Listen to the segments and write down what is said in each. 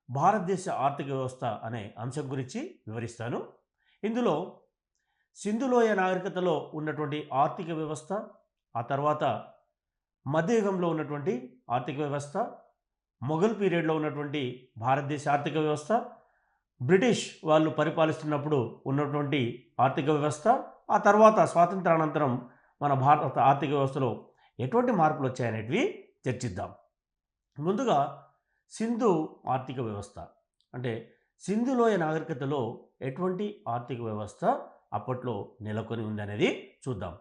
భారతదేశ ఆర్థిక వ్యవస్థ అనే అంశం గురించి వివరిస్తాను. ఇందులో సింధులోయ నాగరికతలో ఉన్నటువంటి ఆర్థిక వ్యవస్థ, ఆ తర్వాత మధ్యయుగంలో ఉన్నటువంటి ఆర్థిక వ్యవస్థ, మొఘల్ పీరియడ్‌లో ఉన్నటువంటి భారతదేశ ఆర్థిక వ్యవస్థ, బ్రిటిష్ వాళ్ళు పరిపాలిస్తున్నప్పుడు ఉన్నటువంటి ఆర్థిక వ్యవస్థ, ఆ తర్వాత స్వాతంత్రానంతరం మన భారత ఆర్థిక వ్యవస్థలో ఎటువంటి మార్పులొచ్చాయనేటివి చర్చిద్దాం. ముందుగా సింధు ఆర్థిక వ్యవస్థ అంటే సింధు లోయ నాగరికతలో ఎటువంటి ఆర్థిక వ్యవస్థ అప్పట్లో నెలకొని ఉందనేది చూద్దాం.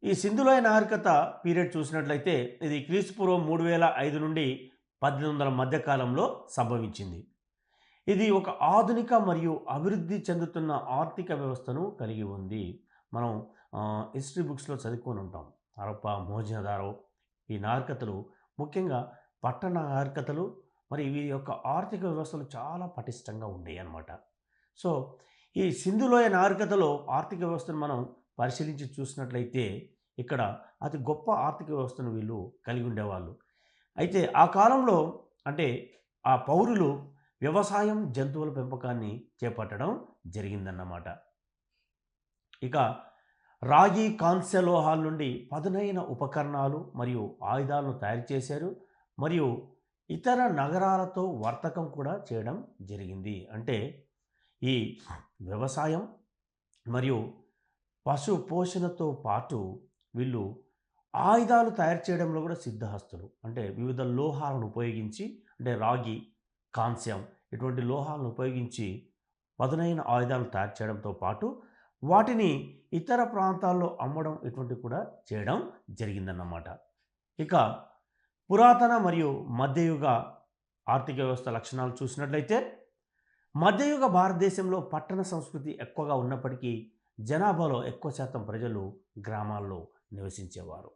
ఈ సింధు లోయ నాగరికత పీరియడ్ చూసినట్లయితే ఇది క్రీస్తుపూర్వం 3005 నుండి 1800 మధ్య కాలంలో సంభవించింది. ఇది ఒక ఆధునిక మరియు అభివృద్ధి చెందుతున్న ఆర్థిక వ్యవస్థను కలిగి ఉంది. మనం హిస్టరీ బుక్స్లో చదువుకొని ఉంటాం. హరప్ప, మొహంజదారో ఈ నాగరికతలు ముఖ్యంగా పట్టణ నాగరికతలు మరి వీరి యొక్క ఆర్థిక వ్యవస్థలు చాలా పటిష్టంగా ఉండేవి అన్నమాట. సో ఈ సింధులోయ నాగరికతలో ఆర్థిక వ్యవస్థను మనం పరిశీలించి చూసినట్లయితే ఇక్కడ అతి గొప్ప ఆర్థిక వ్యవస్థను వీళ్ళు కలిగి ఉండేవాళ్ళు. అయితే ఆ కాలంలో అంటే ఆ పౌరులు వ్యవసాయం, జంతువుల పెంపకాన్ని చేపట్టడం జరిగిందన్నమాట. ఇక రాగి, కాంస్య లోహాల నుండి పదునైన ఉపకరణాలు మరియు ఆయుధాలను తయారు చేశారు. మరియు ఇతర నగరాలతో వర్తకం కూడా చేయడం జరిగింది. అంటే ఈ వ్యవసాయం మరియు పశు పోషణతో పాటు వీళ్ళు ఆయుధాలు తయారు చేయడంలో కూడా సిద్ధహస్తులు. అంటే వివిధ లోహాలను ఉపయోగించి అంటే రాగి, కాంస్యం ఇటువంటి లోహాలను ఉపయోగించి పదునైన ఆయుధాలను తయారు చేయడంతో పాటు వాటిని ఇతర ప్రాంతాల్లో అమ్మడం ఇటువంటివి కూడా చేయడం జరిగిందన్నమాట. ఇక పురాతన మరియు మధ్యయుగ ఆర్థిక వ్యవస్థ లక్షణాలు చూసినట్లయితే మధ్యయుగ భారతదేశంలో పట్టణ సంస్కృతి ఎక్కువగా ఉన్నప్పటికీ జనాభాలో ఎక్కువ శాతం ప్రజలు గ్రామాల్లో నివసించేవారు.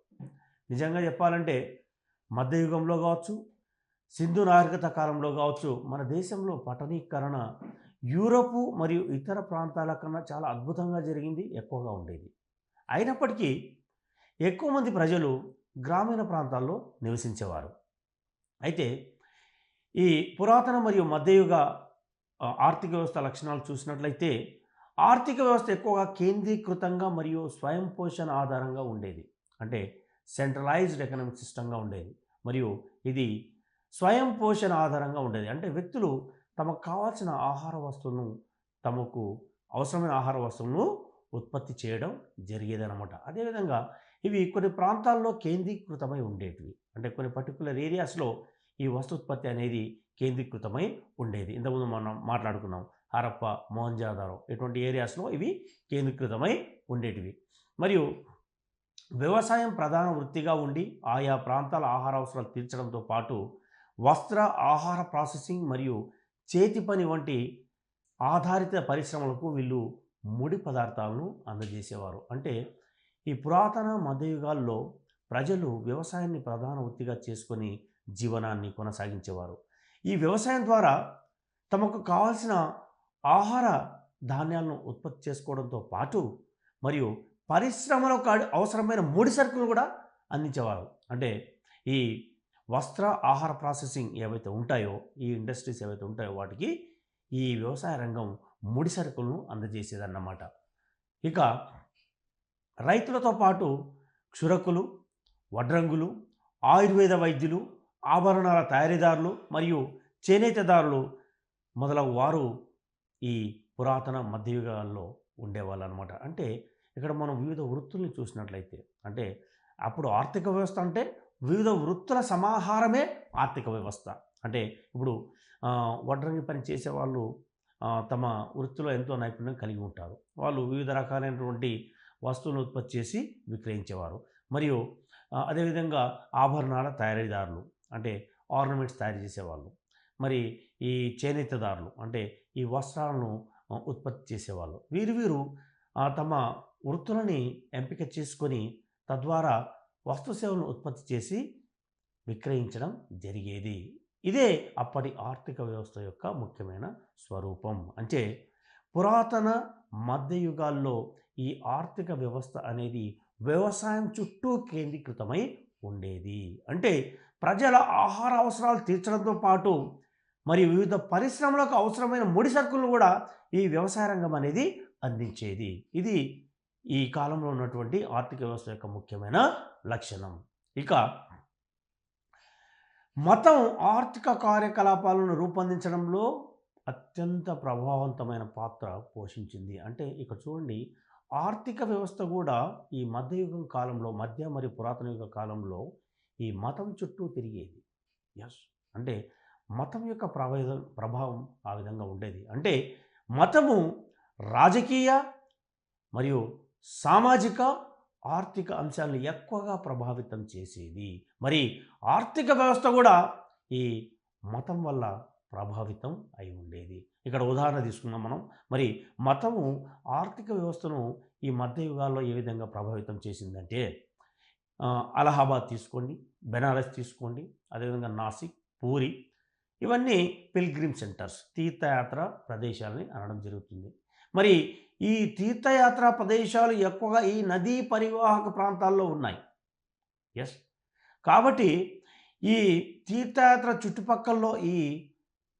నిజంగా చెప్పాలంటే మధ్యయుగంలో కావచ్చు, సింధు నాగరికత కాలంలో కావచ్చు, మన దేశంలో పట్టణీకరణ యూరోపు మరియు ఇతర ప్రాంతాల కన్నా చాలా అద్భుతంగా జరిగింది, ఎక్కువగా ఉండేది. అయినప్పటికీ ఎక్కువ మంది ప్రజలు గ్రామీణ ప్రాంతాల్లో నివసించేవారు. అయితే ఈ పురాతన మరియు మధ్యయుగ ఆర్థిక వ్యవస్థ లక్షణాలు చూసినట్లయితే ఆర్థిక వ్యవస్థ ఎక్కువగా కేంద్రీకృతంగా మరియు స్వయం పోషణ ఆధారంగా ఉండేది. అంటే సెంట్రలైజ్డ్ ఎకనామిక్ సిస్టంగా ఉండేది. మరియు ఇది స్వయం పోషణ ఆధారంగా ఉండేది. అంటే వ్యక్తులు తమకు కావాల్సిన ఆహార వస్తువులను తమకు అవసరమైన ఆహార వస్తువులను ఉత్పత్తి చేయడం జరిగేదన్నమాట. అదేవిధంగా ఇవి కొన్ని ప్రాంతాల్లో కేంద్రీకృతమై ఉండేటివి. అంటే కొన్ని పర్టికులర్ ఏరియాస్లో ఈ వస్తోత్పత్తి అనేది కేంద్రీకృతమై ఉండేది. ఇంతకుముందు మనం మాట్లాడుకున్నాం హరప్ప, మొహంజదారో ఇటువంటి ఏరియాస్లో ఇవి కేంద్రీకృతమై ఉండేటివి. మరియు వ్యవసాయం ప్రధాన వృత్తిగా ఉండి ఆయా ప్రాంతాల ఆహార అవసరాలు తీర్చడంతో పాటు వస్త్ర, ఆహార ప్రాసెసింగ్ మరియు చేతి పని వంటి ఆధారిత పరిశ్రమలకు వీళ్ళు ముడి పదార్థాలను అందజేసేవారు. అంటే ఈ పురాతన మధ్యయుగాల్లో ప్రజలు వ్యవసాయాన్ని ప్రధాన వృత్తిగా చేసుకొని జీవనాన్ని కొనసాగించేవారు. ఈ వ్యవసాయం ద్వారా తమకు కావాల్సిన ఆహార ధాన్యాలను ఉత్పత్తి చేసుకోవడంతో పాటు మరియు పరిశ్రమలకు అవసరమైన ముడి సరుకులు కూడా అందించేవారు. అంటే ఈ వస్త్ర, ఆహార ప్రాసెసింగ్ ఏవైతే ఉంటాయో, ఈ ఇండస్ట్రీస్ ఏవైతే ఉంటాయో వాటికి ఈ వ్యవసాయ రంగం ముడి సరుకులను అందజేసేదన్నమాట. ఇక రైతులతో పాటు క్షురకులు, వడ్రంగులు, ఆయుర్వేద వైద్యులు, ఆభరణాల తయారీదారులు మరియు చేనేతదారులు మొదలగు వారు ఈ పురాతన మధ్యయుగాల్లో ఉండేవాళ్ళు అనమాట. అంటే ఇక్కడ మనం వివిధ వృత్తుల్ని చూసినట్లయితే అంటే అప్పుడు ఆర్థిక వ్యవస్థ అంటే వివిధ వృత్తుల సమాహారమే ఆర్థిక వ్యవస్థ. అంటే ఇప్పుడు వడ్రంగి పని చేసేవాళ్ళు తమ వృత్తిలో ఎంతో నైపుణ్యం కలిగి ఉంటారు. వాళ్ళు వివిధ రకాలైనటువంటి వస్తువులను ఉత్పత్తి చేసి విక్రయించేవారు. మరియు అదేవిధంగా ఆభరణాల తయారీదారులు అంటే ఆర్నమెంట్స్ తయారు చేసేవాళ్ళు. మరి ఈ చేనేతదారులు అంటే ఈ వస్త్రాలను ఉత్పత్తి చేసేవాళ్ళు. వీరు తమ వృత్తులని ఎంపిక చేసుకొని తద్వారా వస్తు సేవలను ఉత్పత్తి చేసి విక్రయించడం జరిగేది. ఇదే అప్పటి ఆర్థిక వ్యవస్థ యొక్క ముఖ్యమైన స్వరూపం. అంటే పురాతన మధ్యయుగాల్లో ఈ ఆర్థిక వ్యవస్థ అనేది వ్యవసాయం చుట్టూ కేంద్రీకృతమై ఉండేది. అంటే ప్రజల ఆహార అవసరాలు తీర్చడంతో పాటు మరియు వివిధ పరిశ్రమలకు అవసరమైన ముడి సరుకులను కూడా ఈ వ్యవసాయ రంగం అనేది అందించేది. ఇది ఈ కాలంలో ఉన్నటువంటి ఆర్థిక వ్యవస్థ యొక్క ముఖ్యమైన లక్షణం. ఇక మతం ఆర్థిక కార్యకలాపాలను రూపొందించడంలో అత్యంత ప్రభావవంతమైన పాత్ర పోషించింది. అంటే ఇక్కడ చూడండి, ఆర్థిక వ్యవస్థ కూడా ఈ మధ్యయుగం కాలంలో, మధ్య మరియు పురాతన యుగ కాలంలో ఈ మతం చుట్టూ తిరిగేది. ఎస్, అంటే మతం యొక్క ప్రభావం ఆ విధంగా ఉండేది. అంటే మతము రాజకీయ మరియు సామాజిక ఆర్థిక అంశాలను ఎక్కువగా ప్రభావితం చేసేది. మరి ఆర్థిక వ్యవస్థ కూడా ఈ మతం వల్ల ప్రభావితం అయి ఉండేది. ఇక్కడ ఉదాహరణ తీసుకున్నాం మనం. మరి మతము ఆర్థిక వ్యవస్థను ఈ మధ్య యుగాల్లో ఏ విధంగా ప్రభావితం చేసిందంటే, అలహాబాద్ తీసుకోండి, బెనారస్ తీసుకోండి, అదేవిధంగా నాసిక్, పూరి, ఇవన్నీ పిల్గ్రిమ్ సెంటర్స్, తీర్థయాత్ర ప్రదేశాలని అనడం జరుగుతుంది. మరి ఈ తీర్థయాత్ర ప్రదేశాలు ఎక్కువగా ఈ నదీ పరివాహక ప్రాంతాల్లో ఉన్నాయి. ఎస్, కాబట్టి ఈ తీర్థయాత్ర చుట్టుపక్కల్లో ఈ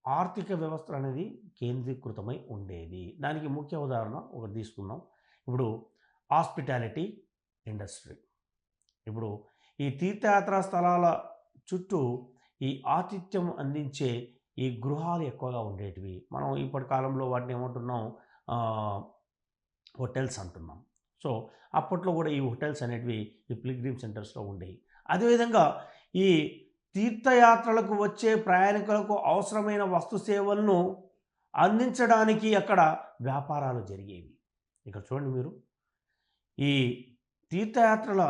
ఆర్థిక వ్యవస్థ అనేది కేంద్రీకృతమై ఉండేది. దానికి ముఖ్య ఉదాహరణ ఒకటి తీసుకుందాం. ఇప్పుడు హాస్పిటాలిటీ ఇండస్ట్రీ. ఇప్పుడు ఈ తీర్థయాత్రా స్థలాల చుట్టూ ఈ ఆతిథ్యం అందించే ఈ గృహాలు ఎక్కువగా ఉండేటివి. మనం ఇప్పటి కాలంలో వాటిని ఏమంటున్నాం, హోటల్స్ అంటున్నాం. సో అప్పట్లో కూడా ఈ హోటల్స్ అనేటివి ఈ పిల్గ్రిమ్ సెంటర్స్లో ఉండేవి. అదేవిధంగా ఈ తీర్థయాత్రలకు వచ్చే ప్రయాణికులకు అవసరమైన వస్తు సేవలను అందించడానికి అక్కడ వ్యాపారాలు జరిగేవి. ఇక్కడ చూడండి మీరు, ఈ తీర్థయాత్రల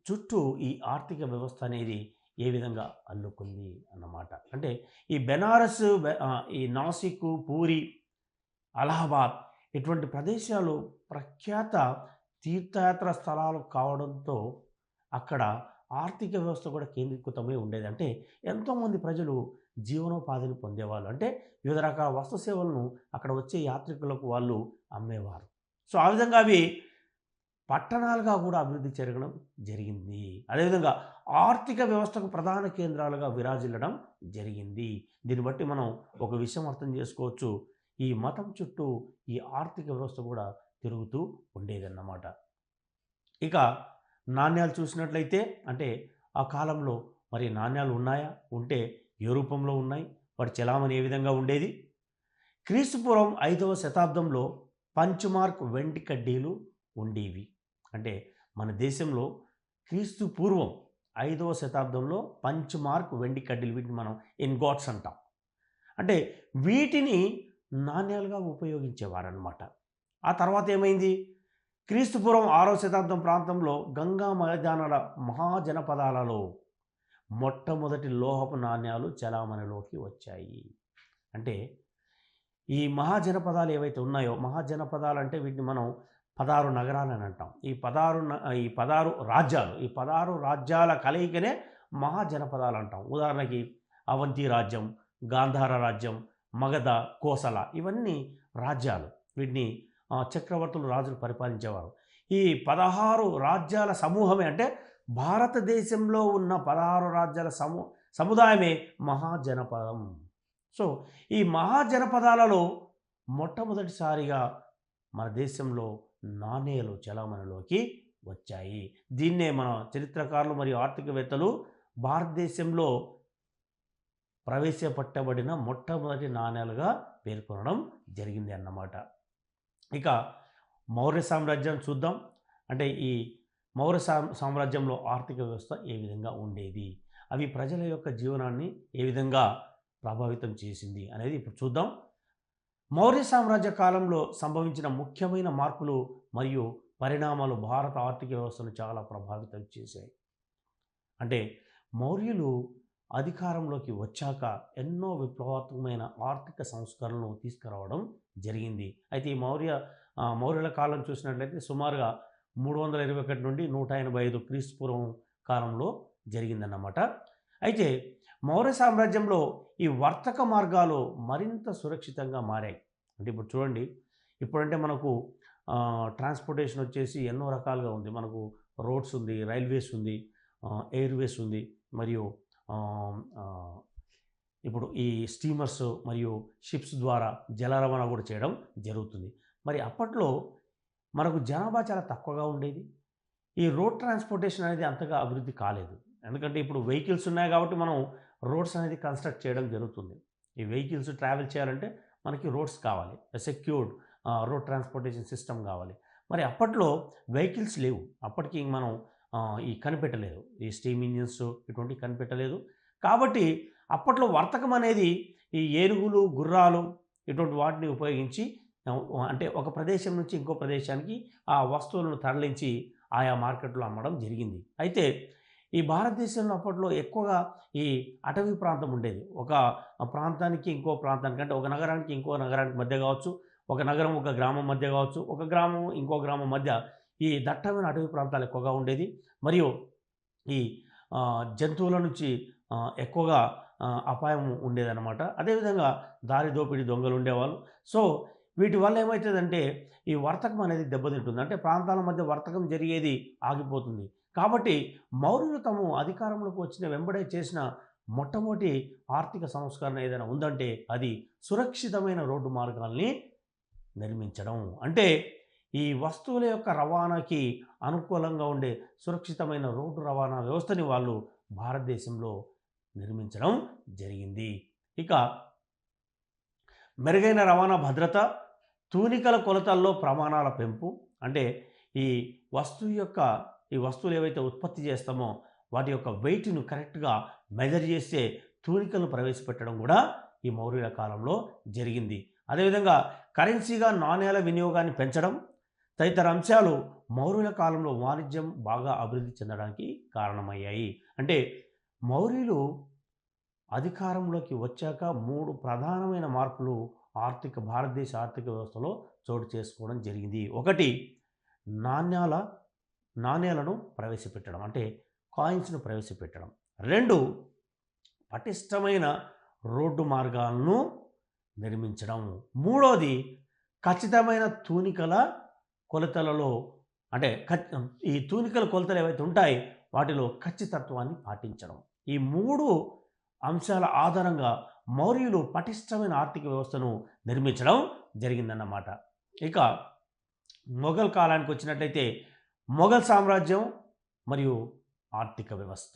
చుట్టూ ఈ ఆర్థిక వ్యవస్థ అనేది ఏ విధంగా అల్లుకుంది అన్నమాట. అంటే ఈ బెనారస్, ఈ నాసిక్, పూరి, అలహాబాద్ ఇటువంటి ప్రదేశాలు ప్రఖ్యాత తీర్థయాత్ర స్థలాలు కావడంతో అక్కడ ఆర్థిక వ్యవస్థ కూడా కేంద్రీకృతమై ఉండేది. అంటే ఎంతోమంది ప్రజలు జీవనోపాధిని పొందేవాళ్ళు. అంటే వివిధ రకాల వస్తు సేవలను అక్కడ వచ్చే యాత్రికులకు వాళ్ళు అమ్మేవారు. సో ఆ విధంగా అవి పట్టణాలుగా కూడా అభివృద్ధి జరగడం జరిగింది. అదేవిధంగా ఆర్థిక వ్యవస్థకు ప్రధాన కేంద్రాలుగా విరాజిల్లడం జరిగింది. దీన్ని బట్టి మనం ఒక విషయం అర్థం చేసుకోవచ్చు, ఈ మతం చుట్టూ ఈ ఆర్థిక వ్యవస్థ కూడా తిరుగుతూ ఉండేదన్నమాట. ఇక నాణ్యాలు చూసినట్లయితే, అంటే ఆ కాలంలో మరి నాణ్యాలు ఉన్నాయా, ఉంటే ఏ రూపంలో ఉన్నాయి, వాటి చలామణి ఏ విధంగా ఉండేది? క్రీస్తుపూర్వం 5వ శతాబ్దంలో పంచ్మార్క్ వెండి కడ్డీలు ఉండేవి. అంటే మన దేశంలో క్రీస్తు పూర్వం 5వ శతాబ్దంలో పంచ్మార్క్ వెండి కడ్డీలు, వీటిని మనం ఇన్గాట్స్ అంటాం. అంటే వీటిని నాణ్యాలుగా ఉపయోగించేవారనమాట. ఆ తర్వాత ఏమైంది? క్రీస్తుపూర్వం 6వ శతాబ్దం ప్రాంతంలో గంగా మైదానాల మహాజనపదాలలో మొట్టమొదటి లోహపు నాణ్యాలు చలామణిలోకి వచ్చాయి. అంటే ఈ మహాజనపదాలు ఏవైతే ఉన్నాయో, మహాజనపదాలు అంటే వీటిని మనం 16 నగరాలని అంటాం. ఈ 16 రాజ్యాలు, ఈ 16 రాజ్యాల కలయికనే మహాజనపదాలు అంటాం. ఉదాహరణకి అవంతి రాజ్యం, గాంధార రాజ్యం, మగధ, కోసల, ఇవన్నీ రాజ్యాలు. వీటిని చక్రవర్తులు, రాజులు పరిపాలించేవారు. ఈ 16 రాజ్యాల సమూహమే, అంటే భారతదేశంలో ఉన్న 16 రాజ్యాల సముదాయమే మహాజనపదం. సో ఈ మహాజనపదాలలో మొట్టమొదటిసారిగా మన దేశంలో నాణేలు చలామణిలోకి వచ్చాయి. దీన్నే మన చరిత్రకారులు మరియు ఆర్థికవేత్తలు భారతదేశంలో ప్రవేశపెట్టబడిన మొట్టమొదటి నాణేలుగా పేర్కొనడం జరిగింది అన్నమాట. ఇక మౌర్య సామ్రాజ్యం చూద్దాం. అంటే ఈ మౌర్య సామ్రాజ్యంలో ఆర్థిక వ్యవస్థ ఏ విధంగా ఉండేది, అవి ప్రజల యొక్క జీవనాన్ని ఏ విధంగా ప్రభావితం చేసింది అనేది ఇప్పుడు చూద్దాం. మౌర్య సామ్రాజ్య కాలంలో సంభవించిన ముఖ్యమైన మార్పులు మరియు పరిణామాలు భారత ఆర్థిక వ్యవస్థను చాలా ప్రభావితం చేశాయి. అంటే మౌర్యులు అధికారంలోకి వచ్చాక ఎన్నో విప్లవాత్మకమైన ఆర్థిక సంస్కరణలు తీసుకురావడం జరిగింది. అయితే ఈ మౌర్యుల కాలం చూసినట్లయితే సుమారుగా 321 నుండి 185 క్రీస్తుపూర్వం కాలంలో జరిగిందన్నమాట. అయితే మౌర్య సామ్రాజ్యంలో ఈ వర్తక మార్గాలు మరింత సురక్షితంగా మారాయి. అంటే ఇప్పుడు చూడండి, ఇప్పుడంటే మనకు ట్రాన్స్పోర్టేషన్ వచ్చేసి ఎన్నో రకాలుగా ఉంది. మనకు రోడ్స్ ఉంది, రైల్వేస్ ఉంది, ఎయిర్వేస్ ఉంది, మరియు ఇప్పుడు ఈ స్టీమర్స్ మరియు షిప్స్ ద్వారా జల రవాణా కూడా చేయడం జరుగుతుంది. మరి అప్పట్లో మనకు జనాభా చాలా తక్కువగా ఉండేది. ఈ రోడ్ ట్రాన్స్‌పోర్టేషన్ అనేది అంతగా అభివృద్ధి కాలేదు. ఎందుకంటే ఇప్పుడు వెహికల్స్ ఉన్నాయి కాబట్టి మనం రోడ్స్ అనేది కన్‌స్ట్రక్ట్ చేయడం జరుగుతుంది. ఈ వెహికల్స్ ట్రావెల్ చేయాలంటే మనకి రోడ్స్ కావాలి. సెక్యూర్డ్ రోడ్ ట్రాన్స్‌పోర్టేషన్ సిస్టమ్ కావాలి. మరి అప్పట్లో వెహికల్స్ లేవు. అప్పటికి మనం ఈ కనిపెట్టలేదు. ఈ స్టీమ్ ఇంజిన్స్ ఇటువంటివి కనిపెట్టలేదు. కాబట్టి అప్పట్లో వర్తకం అనేది ఈ ఏనుగులు, గుర్రాలు ఇటువంటి వాటిని ఉపయోగించి అంటే ఒక ప్రదేశం నుంచి ఇంకో ప్రదేశానికి ఆ వస్తువులను తరలించి ఆయా మార్కెట్‌లో అమ్మడం జరిగింది. అయితే ఈ భారతదేశంలో అప్పట్లో ఎక్కువగా ఈ అటవీ ప్రాంతం ఉండేది. ఒక ప్రాంతానికి ఇంకో ప్రాంతానికి అంటే ఒక నగరానికి ఇంకో నగరానికి మధ్య కావచ్చు, ఒక నగరం ఒక గ్రామం మధ్య కావచ్చు, ఒక గ్రామం ఇంకో గ్రామం మధ్య ఈ దట్టమైన అటవీ ప్రాంతాలు ఎక్కువగా ఉండేది. మరియు ఈ జంతువుల నుంచి ఎక్కువగా అపాయం ఉండేదన్నమాట. అదేవిధంగా దారి దోపిడీ దొంగలు ఉండేవాళ్ళు. సో వీటి వల్ల ఏమవుతుందంటే ఈ వర్తకం అనేది దెబ్బతింటుంది. అంటే ప్రాంతాల మధ్య వర్తకం జరిగేది ఆగిపోతుంది. కాబట్టి మౌర్యులు తాము అధికారంలోకి వచ్చిన వెంబడే చేసిన మొట్టమొదటి ఆర్థిక సంస్కరణ ఏదైనా ఉందంటే అది సురక్షితమైన రోడ్డు మార్గాల్ని నిర్మించడం. అంటే ఈ వస్తువుల యొక్క రవాణాకి అనుకూలంగా ఉండే సురక్షితమైన రోడ్డు రవాణా వ్యవస్థని వాళ్ళు భారతదేశంలో నిర్మించడం జరిగింది. ఇక మెరుగైన రవాణా భద్రత, తూనికల కొలతల్లో ప్రమాణాల పెంపు, అంటే ఈ వస్తువులు ఏవైతే ఉత్పత్తి చేస్తామో వాటి యొక్క వెయిట్‌ను కరెక్ట్‌గా మెజర్ చేసే తూనికలను ప్రవేశపెట్టడం కూడా ఈ మౌర్యుల కాలంలో జరిగింది. అదేవిధంగా కరెన్సీగా నాణేల వినియోగాన్ని పెంచడం తదితర అంశాలు మౌర్యుల కాలంలో వాణిజ్యం బాగా అభివృద్ధి చెందడానికి కారణమయ్యాయి. అంటే మౌర్యులు అధికారంలోకి వచ్చాక 3 ప్రధానమైన మార్పులు భారతదేశ ఆర్థిక వ్యవస్థలో చోటు చేసుకోవడం జరిగింది. ఒకటి నాణేలను ప్రవేశపెట్టడం, అంటే కాయిన్స్‌ను ప్రవేశపెట్టడం. 2 పటిష్టమైన రోడ్డు మార్గాలను నిర్మించడం. మూడోది ఖచ్చితమైన తూనికల కొలతలలో, అంటే ఈ తూనికల కొలతలు ఏవైతే ఉంటాయి వాటిలో ఖచ్చితత్వాన్ని పాటించడం. ఈ 3 అంశాల ఆధారంగా మౌర్యులు పటిష్టమైన ఆర్థిక వ్యవస్థను నిర్మించడం జరిగిందన్నమాట. ఇక మొఘల్ కాలానికి వచ్చినట్లయితే మొఘల్ సామ్రాజ్యం మరియు ఆర్థిక వ్యవస్థ.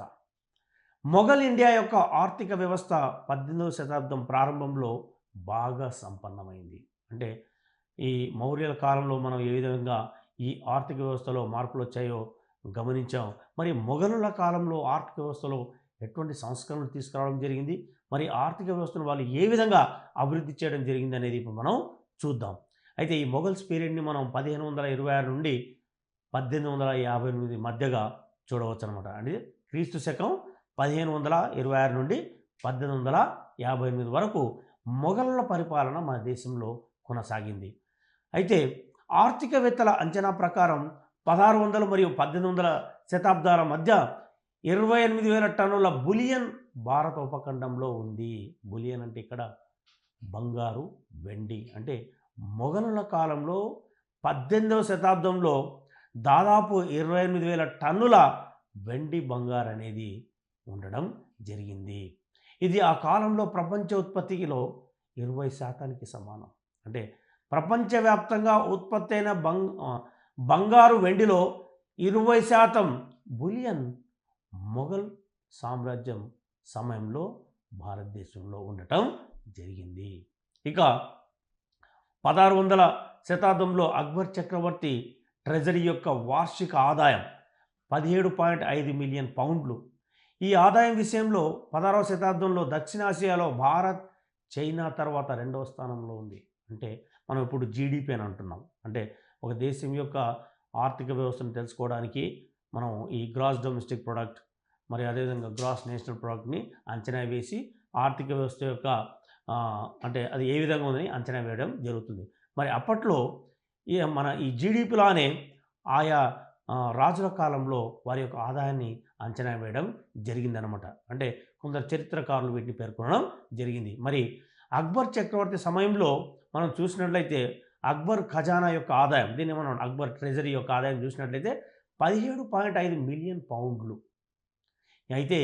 మొఘల్ ఇండియా యొక్క ఆర్థిక వ్యవస్థ 18వ శతాబ్దం ప్రారంభంలో బాగా సంపన్నమైంది. అంటే ఈ మౌర్యుల కాలంలో మనం ఏ విధంగా ఈ ఆర్థిక వ్యవస్థలో మార్పులు వచ్చాయో గమనించాం. మరి మొఘలుల కాలంలో ఆర్థిక వ్యవస్థలో ఎటువంటి సంస్కరణలు తీసుకురావడం జరిగింది, మరి ఆర్థిక వ్యవస్థను వాళ్ళు ఏ విధంగా అభివృద్ధి చేయడం జరిగింది అనేది ఇప్పుడు మనం చూద్దాం. అయితే ఈ మొఘల్స్ పీరియడ్ని మనం 1526 నుండి 1858 మధ్యగా చూడవచ్చు అనమాట. అంటే క్రీస్తు శకం 1526 నుండి 1858 వరకు మొఘలుల పరిపాలన మన దేశంలో కొనసాగింది. అయితే ఆర్థికవేత్తల అంచనా ప్రకారం 1600 మరియు 1800 శతాబ్దాల మధ్య 28,000 టన్నుల బులియన్ భారత ఉపఖండంలో ఉంది. బులియన్ అంటే ఇక్కడ బంగారు, వెండి. అంటే మొఘలుల కాలంలో 18వ శతాబ్దంలో దాదాపు 28,000 టన్నుల వెండి, బంగారు అనేది ఉండడం జరిగింది. ఇది ఆ కాలంలో ప్రపంచ ఉత్పత్తిలో 20% సమానం. అంటే ప్రపంచవ్యాప్తంగా ఉత్పత్తి అయిన బంగారు, వెండిలో 20% బులియన్ మొఘల్ సామ్రాజ్యం సమయంలో భారతదేశంలో ఉండటం జరిగింది. ఇక 1600 శతాబ్దంలో అక్బర్ చక్రవర్తి ట్రెజరీ యొక్క వార్షిక ఆదాయం 17.5 మిలియన్ పౌండ్లు. ఈ ఆదాయం విషయంలో 16వ శతాబ్దంలో దక్షిణాసియాలో భారత్, చైనా తర్వాత 2వ స్థానంలో ఉంది. అంటే మనం ఇప్పుడు జీడిపి అని అంటున్నాం. అంటే ఒక దేశం యొక్క ఆర్థిక వ్యవస్థను తెలుసుకోవడానికి మనం ఈ గ్రాస్ డొమెస్టిక్ ప్రొడక్ట్ మరి అదేవిధంగా గ్రాస్ నేషనల్ ప్రొడక్ట్ని అంచనా వేసి ఆర్థిక వ్యవస్థ యొక్క అంటే అది ఏ విధంగా ఉందని అంచనా వేయడం జరుగుతుంది. మరి అప్పట్లో ఈ జీడిపిలానే ఆయా రాజుల కాలంలో వారి యొక్క ఆదాయాన్ని అంచనా వేయడం జరిగిందనమాట. అంటే కొందరు చరిత్రకారులు వీటిని పేర్కొనడం జరిగింది. మరి అక్బర్ చక్రవర్తి సమయంలో మనం చూసినట్లయితే అక్బర్ ఖజానా యొక్క ఆదాయం, దీన్ని మనం అక్బర్ ట్రెజరీ యొక్క ఆదాయం చూసినట్లయితే 17.5 మిలియన్ పౌండ్లు. అయితే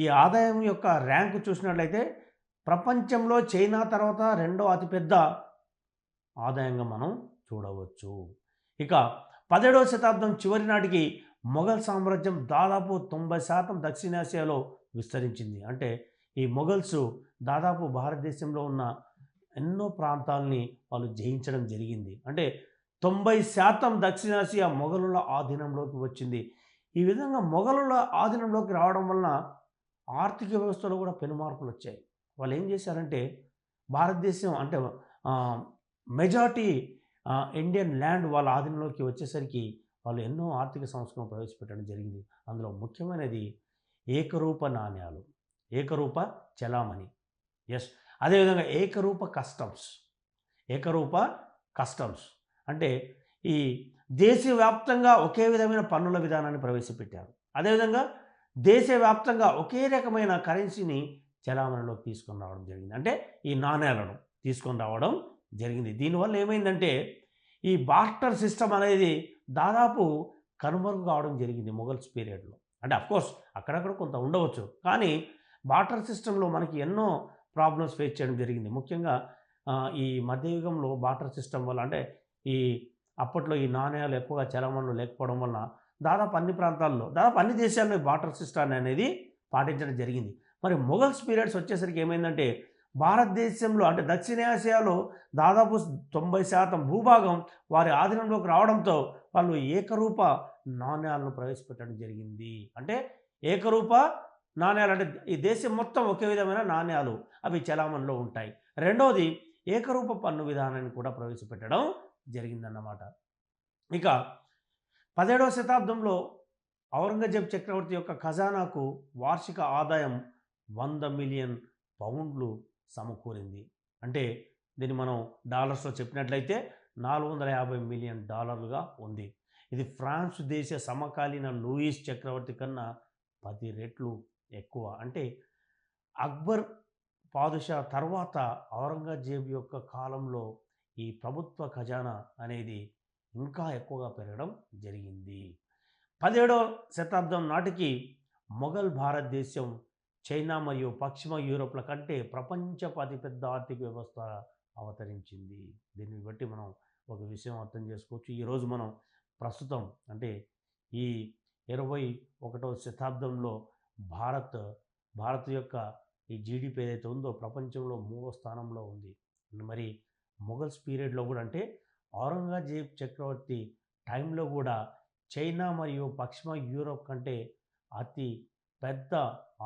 ఈ ఆదాయం యొక్క ర్యాంకు చూసినట్లయితే ప్రపంచంలో చైనా తర్వాత రెండో అతిపెద్ద ఆదాయంగా మనం చూడవచ్చు. ఇక 17వ శతాబ్దం చివరి నాటికి మొఘల్ సామ్రాజ్యం దాదాపు 90% దక్షిణాసియాలో విస్తరించింది. అంటే ఈ మొఘల్స్ దాదాపు భారతదేశంలో ఉన్న ఎన్నో ప్రాంతాలని వాళ్ళు జయించడం జరిగింది. అంటే 90% దక్షిణాసియా మొఘలుల ఆధీనంలోకి వచ్చింది. ఈ విధంగా మొఘలుల ఆధీనంలోకి రావడం వలన ఆర్థిక వ్యవస్థలో కూడా పెనుమార్పులు వచ్చాయి. వాళ్ళు ఏం చేశారంటే భారతదేశం అంటే మెజారిటీ ఇండియన్ ల్యాండ్ వాళ్ళ ఆధీనంలోకి వచ్చేసరికి వాళ్ళు ఎన్నో ఆర్థిక సంస్కరణలు ప్రవేశపెట్టడం జరిగింది. అందులో ముఖ్యమైనది ఏకరూప నాణ్యాలు, ఏకరూప చలామణి. ఎస్, అదేవిధంగా ఏకరూప కస్టమ్స్ అంటే ఈ దేశవ్యాప్తంగా ఒకే విధమైన పన్నుల విధానాన్ని ప్రవేశపెట్టారు. అదేవిధంగా దేశవ్యాప్తంగా ఒకే రకమైన కరెన్సీని చలామణిలోకి తీసుకొని రావడం జరిగింది. అంటే ఈ నాణ్యాలను తీసుకొని రావడం జరిగింది. దీనివల్ల ఏమైందంటే ఈ బార్టర్ సిస్టమ్ అనేది దాదాపు కనుమరుగు కావడం జరిగింది మొఘల్స్ పీరియడ్లో. అంటే అఫ్కోర్స్ అక్కడక్కడ కొంత ఉండవచ్చు, కానీ బార్టర్ సిస్టంలో మనకి ఎన్నో ప్రాబ్లమ్స్ ఫేస్ చేయడం జరిగింది. ముఖ్యంగా ఈ మధ్యయుగంలో బార్టర్ సిస్టమ్ వల్ల అంటే ఈ అప్పట్లో ఈ నాణ్యాలు ఎక్కువగా చలామణిలో లేకపోవడం వలన దాదాపు అన్ని ప్రాంతాల్లో దాదాపు అన్ని దేశాల్లో బార్టర్ సిస్టమ్ అనేది పాటించడం జరిగింది. మరి మొఘల్స్ పీరియడ్స్ వచ్చేసరికి ఏమైందంటే భారతదేశంలో అంటే దక్షిణాసియాలో దాదాపు 90% భూభాగం వారి ఆధీనంలోకి రావడంతో వాళ్ళు ఏకరూప నాణ్యాలను ప్రవేశపెట్టడం జరిగింది. అంటే ఏకరూప నాణ్యాలు అంటే ఈ దేశం మొత్తం ఒకే విధమైన నాణ్యాలు అవి చలామణిలో ఉంటాయి. రెండవది ఏకరూప పన్ను విధానాన్ని కూడా ప్రవేశపెట్టడం జరిగిందన్నమాట. ఇక 17వ శతాబ్దంలో ఔరంగజేబ్ చక్రవర్తి యొక్క ఖజానాకు వార్షిక ఆదాయం 100 మిలియన్ పౌండ్లు సమకూరింది. అంటే దీన్ని మనం డాలర్స్లో చెప్పినట్లయితే 450 మిలియన్ డాలర్లుగా ఉంది. ఇది ఫ్రాన్స్ దేశ సమకాలీన లూయిస్ చక్రవర్తి కన్నా 10 రెట్లు ఎక్కువ. అంటే అక్బర్ పాదుషా తర్వాత ఔరంగజేబ్ యొక్క కాలంలో ఈ ప్రభుత్వ ఖజానా అనేది ఇంకా ఎక్కువగా పెరగడం జరిగింది. 17వ శతాబ్దం నాటికి మొఘల్ భారతదేశం చైనా మరియు పశ్చిమ యూరోప్ల కంటే ప్రపంచపు అతిపెద్ద ఆర్థిక వ్యవస్థ అవతరించింది. దీన్ని బట్టి మనం ఒక విషయం అర్థం చేసుకోవచ్చు. ఈరోజు మనం ప్రస్తుతం అంటే ఈ 21వ శతాబ్దంలో భారత్ యొక్క ఈ జీడిపి ఏదైతే ఉందో ప్రపంచంలో 3వ స్థానంలో ఉంది. మరి మొఘల్స్ పీరియడ్లో కూడా అంటే ఔరంగజేబ్ చక్రవర్తి టైంలో కూడా చైనా మరియు పశ్చిమ యూరోప్ కంటే అతి పెద్ద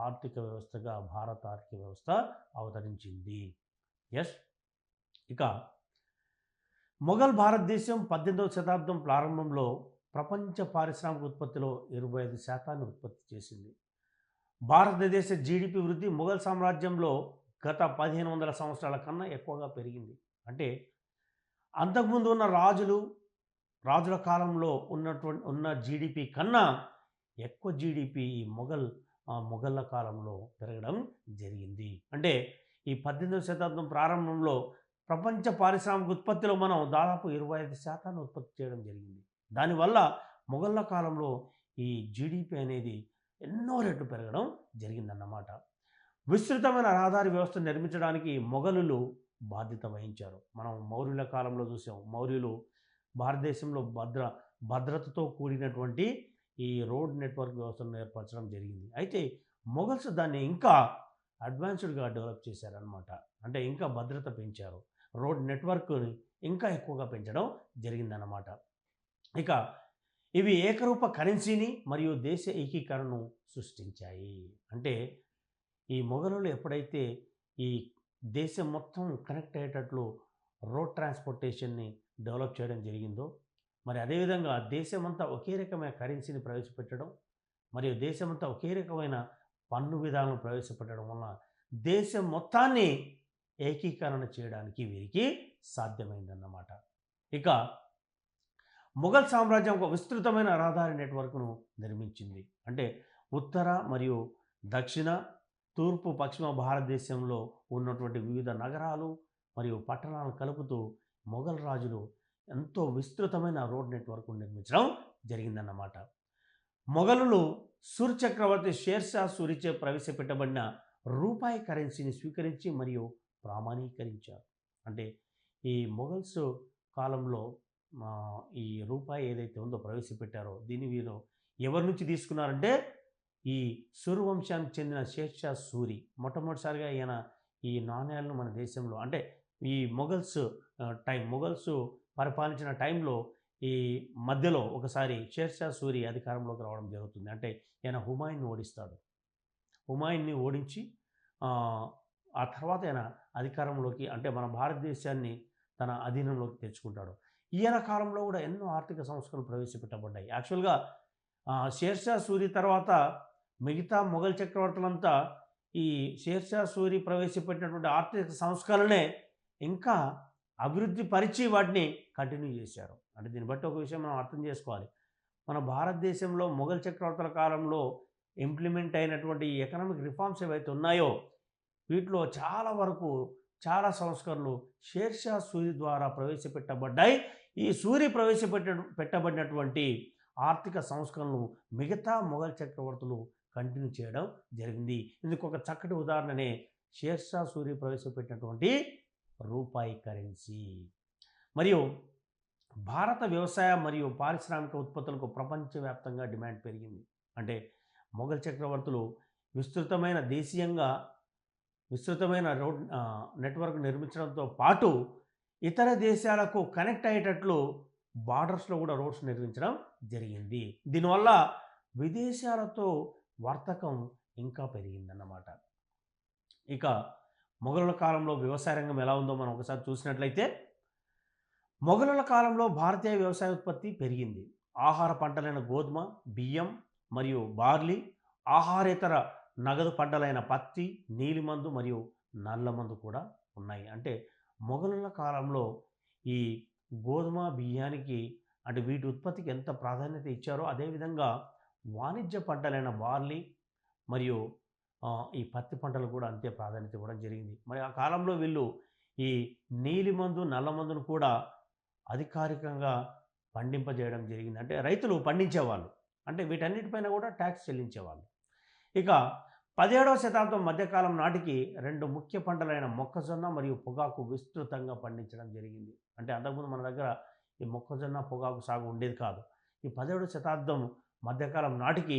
ఆర్థిక వ్యవస్థగా భారత ఆర్థిక వ్యవస్థ అవతరించింది. ఎస్, ఇక మొఘల్ భారతదేశం 18వ శతాబ్దం ప్రారంభంలో ప్రపంచ పారిశ్రామిక ఉత్పత్తిలో 25% ఉత్పత్తి చేసింది. భారతదేశ జీడిపి వృద్ధి మొఘల్ సామ్రాజ్యంలో గత 1500 సంవత్సరాల కన్నా ఎక్కువగా పెరిగింది. అంటే అంతకుముందు ఉన్న రాజుల కాలంలో ఉన్న జీడిపి కన్నా ఎక్కువ జీడిపి ఈ మొఘళ్ళ కాలంలో పెరగడం జరిగింది. అంటే ఈ 18వ శతాబ్దం ప్రారంభంలో ప్రపంచ పారిశ్రామిక ఉత్పత్తిలో మనం దాదాపు 25% ఉత్పత్తి చేయడం జరిగింది. దానివల్ల మొఘళ్ళ కాలంలో ఈ జీడిపి అనేది ఎన్నో రెట్లు పెరగడం జరిగిందన్నమాట. విస్తృతమైన రహదారి వ్యవస్థ నిర్మించడానికి మొఘలులు బాధ్యత వహించారు. మనం మౌర్యుల కాలంలో చూసాం. మౌర్యులు భారతదేశంలో భద్రతతో కూడినటువంటి ఈ రోడ్ నెట్వర్క్ వ్యవస్థను ఏర్పరచడం జరిగింది. అయితే మొఘల్స్ దాన్ని ఇంకా అడ్వాన్స్డ్గా డెవలప్ చేశారనమాట. అంటే ఇంకా భద్రత పెంచారు, రోడ్ నెట్వర్క్ని ఇంకా ఎక్కువగా పెంచడం జరిగిందన్నమాట. ఇక ఇవి ఏకరూప కరెన్సీని మరియు దేశ ఏకీకరణను సృష్టించాయి. అంటే ఈ మొఘలులు ఎప్పుడైతే ఈ దేశం మొత్తం కనెక్ట్ అయ్యేటట్లు రోడ్ ట్రాన్స్పోర్టేషన్ని డెవలప్ చేయడం జరిగిందో, మరి అదేవిధంగా దేశమంతా ఒకే రకమైన కరెన్సీని ప్రవేశపెట్టడం మరియు దేశమంతా ఒకే రకమైన పన్ను విధానం ప్రవేశపెట్టడం వలన దేశం మొత్తాన్ని ఏకీకరణ చేయడానికి వీరికి సాధ్యమైందన్నమాట. ఇక మొఘల్ సామ్రాజ్యం ఒక విస్తృతమైన రహదారి నెట్వర్క్ను నిర్మించింది. అంటే ఉత్తర మరియు దక్షిణ, తూర్పు, పశ్చిమ భారతదేశంలో ఉన్నటువంటి వివిధ నగరాలు మరియు పట్టణాలను కలుపుతూ మొఘల్ రాజులు ఎంతో విస్తృతమైన రోడ్ నెట్వర్క్ను నిర్మించడం జరిగిందన్నమాట. మొఘలులు సూర్ చక్రవర్తి షేర్షా సూరిచే ప్రవేశపెట్టబడిన రూపాయి కరెన్సీని స్వీకరించి మరియు ప్రామాణీకరించారు. అంటే ఈ మొఘల్స్ కాలంలో ఈ రూపాయి ఏదైతే ఉందో ప్రవేశపెట్టారో దీన్ని వీరు ఎవరి నుంచి తీసుకున్నారంటే ఈ సూర్ వంశానికి చెందిన షేర్షా సూరి మొట్టమొదటిసారిగా ఈయన ఈ నాణ్యాలను మన దేశంలో అంటే ఈ మొఘల్స్ పరిపాలించిన టైంలో ఈ మధ్యలో ఒకసారి షేర్షా సూరి అధికారంలోకి రావడం జరుగుతుంది. అంటే ఈయన హుమాయూన్ని ఓడిస్తాడు. హుమాయూన్ని ఓడించి ఆ తర్వాత ఆయన అధికారంలోకి అంటే మన భారతదేశాన్ని తన అధీనంలోకి తెచ్చుకుంటాడు. ఈయన కాలంలో కూడా ఎన్నో ఆర్థిక సంస్కరణలు ప్రవేశపెట్టబడ్డాయి. యాక్చువల్గా షేర్షా సూరి తర్వాత మిగతా మొఘల్ చక్రవర్తులంతా ఈ షేర్షా సూరి ప్రవేశపెట్టినటువంటి ఆర్థిక సంస్కరణలే ఇంకా అభివృద్ధి పరిచి వాటిని కంటిన్యూ చేశారు. అంటే దీన్ని బట్టి ఒక విషయం మనం అర్థం చేసుకోవాలి. మన భారతదేశంలో మొఘల్ చక్రవర్తుల కాలంలో ఇంప్లిమెంట్ అయినటువంటి ఈ ఎకనామిక్ రిఫార్మ్స్ ఏవైతే ఉన్నాయో వీటిలో చాలా వరకు చాలా సంస్కరణలు షేర్షా సూరి ద్వారా ప్రవేశపెట్టబడ్డాయి. ఈ సూరి పెట్టబడినటువంటి ఆర్థిక సంస్కరణలు మిగతా మొఘల్ చక్రవర్తులు కంటిన్యూ చేయడం జరిగింది. ఇందుకు ఒక చక్కటి ఉదాహరణనే షేర్షా సూరి ప్రవేశపెట్టినటువంటి రూపాయి కరెన్సీ. మరియు భారత వ్యవసాయ మరియు పారిశ్రామిక ఉత్పత్తులకు ప్రపంచవ్యాప్తంగా డిమాండ్ పెరిగింది. అంటే మొఘల్ చక్రవర్తులు విస్తృతమైన రోడ్ నెట్వర్క్ నిర్మించడంతో పాటు ఇతర దేశాలకు కనెక్ట్ అయ్యేటట్లు బార్డర్స్లో కూడా రోడ్స్ నిర్మించడం జరిగింది. దీనివల్ల విదేశాలతో వర్తకం ఇంకా పెరిగిందన్నమాట. ఇక మొఘలుల కాలంలో వ్యవసాయ రంగం ఎలా ఉందో మనం ఒకసారి చూసినట్లయితే మొఘలుల కాలంలో భారతీయ వ్యవసాయ ఉత్పత్తి పెరిగింది. ఆహార పంటలైన గోధుమ, బియ్యం మరియు బార్లీ, ఆహారేతర నగదు పంటలైన పత్తి, నీలిమందు మరియు నల్లమందు కూడా ఉన్నాయి. అంటే మొఘలుల కాలంలో ఈ గోధుమ, బియ్యానికి అంటే వీటి ఉత్పత్తికి ఎంత ప్రాధాన్యత ఇచ్చారో అదేవిధంగా వాణిజ్య పంటలైన బార్లీ మరియు ఈ పత్తి పంటలు కూడా అంతే ప్రాధాన్యత ఇవ్వడం జరిగింది. మరి ఆ కాలంలో వీళ్ళు ఈ నీలిమందు, నల్లమందును కూడా అధికారికంగా పండింపజేయడం జరిగింది. అంటే రైతులు పండించేవాళ్ళు, అంటే వీటన్నిటిపైన కూడా ట్యాక్స్ చెల్లించేవాళ్ళు. ఇక 17వ శతాబ్దం మధ్యకాలం నాటికి 2 ముఖ్య పంటలైన మొక్కజొన్న మరియు పొగాకు విస్తృతంగా పండించడం జరిగింది. అంటే అంతకుముందు మన దగ్గర ఈ మొక్కజొన్న, పొగాకు సాగు ఉండేది కాదు. ఈ 17వ శతాబ్దం మధ్యకాలం నాటికి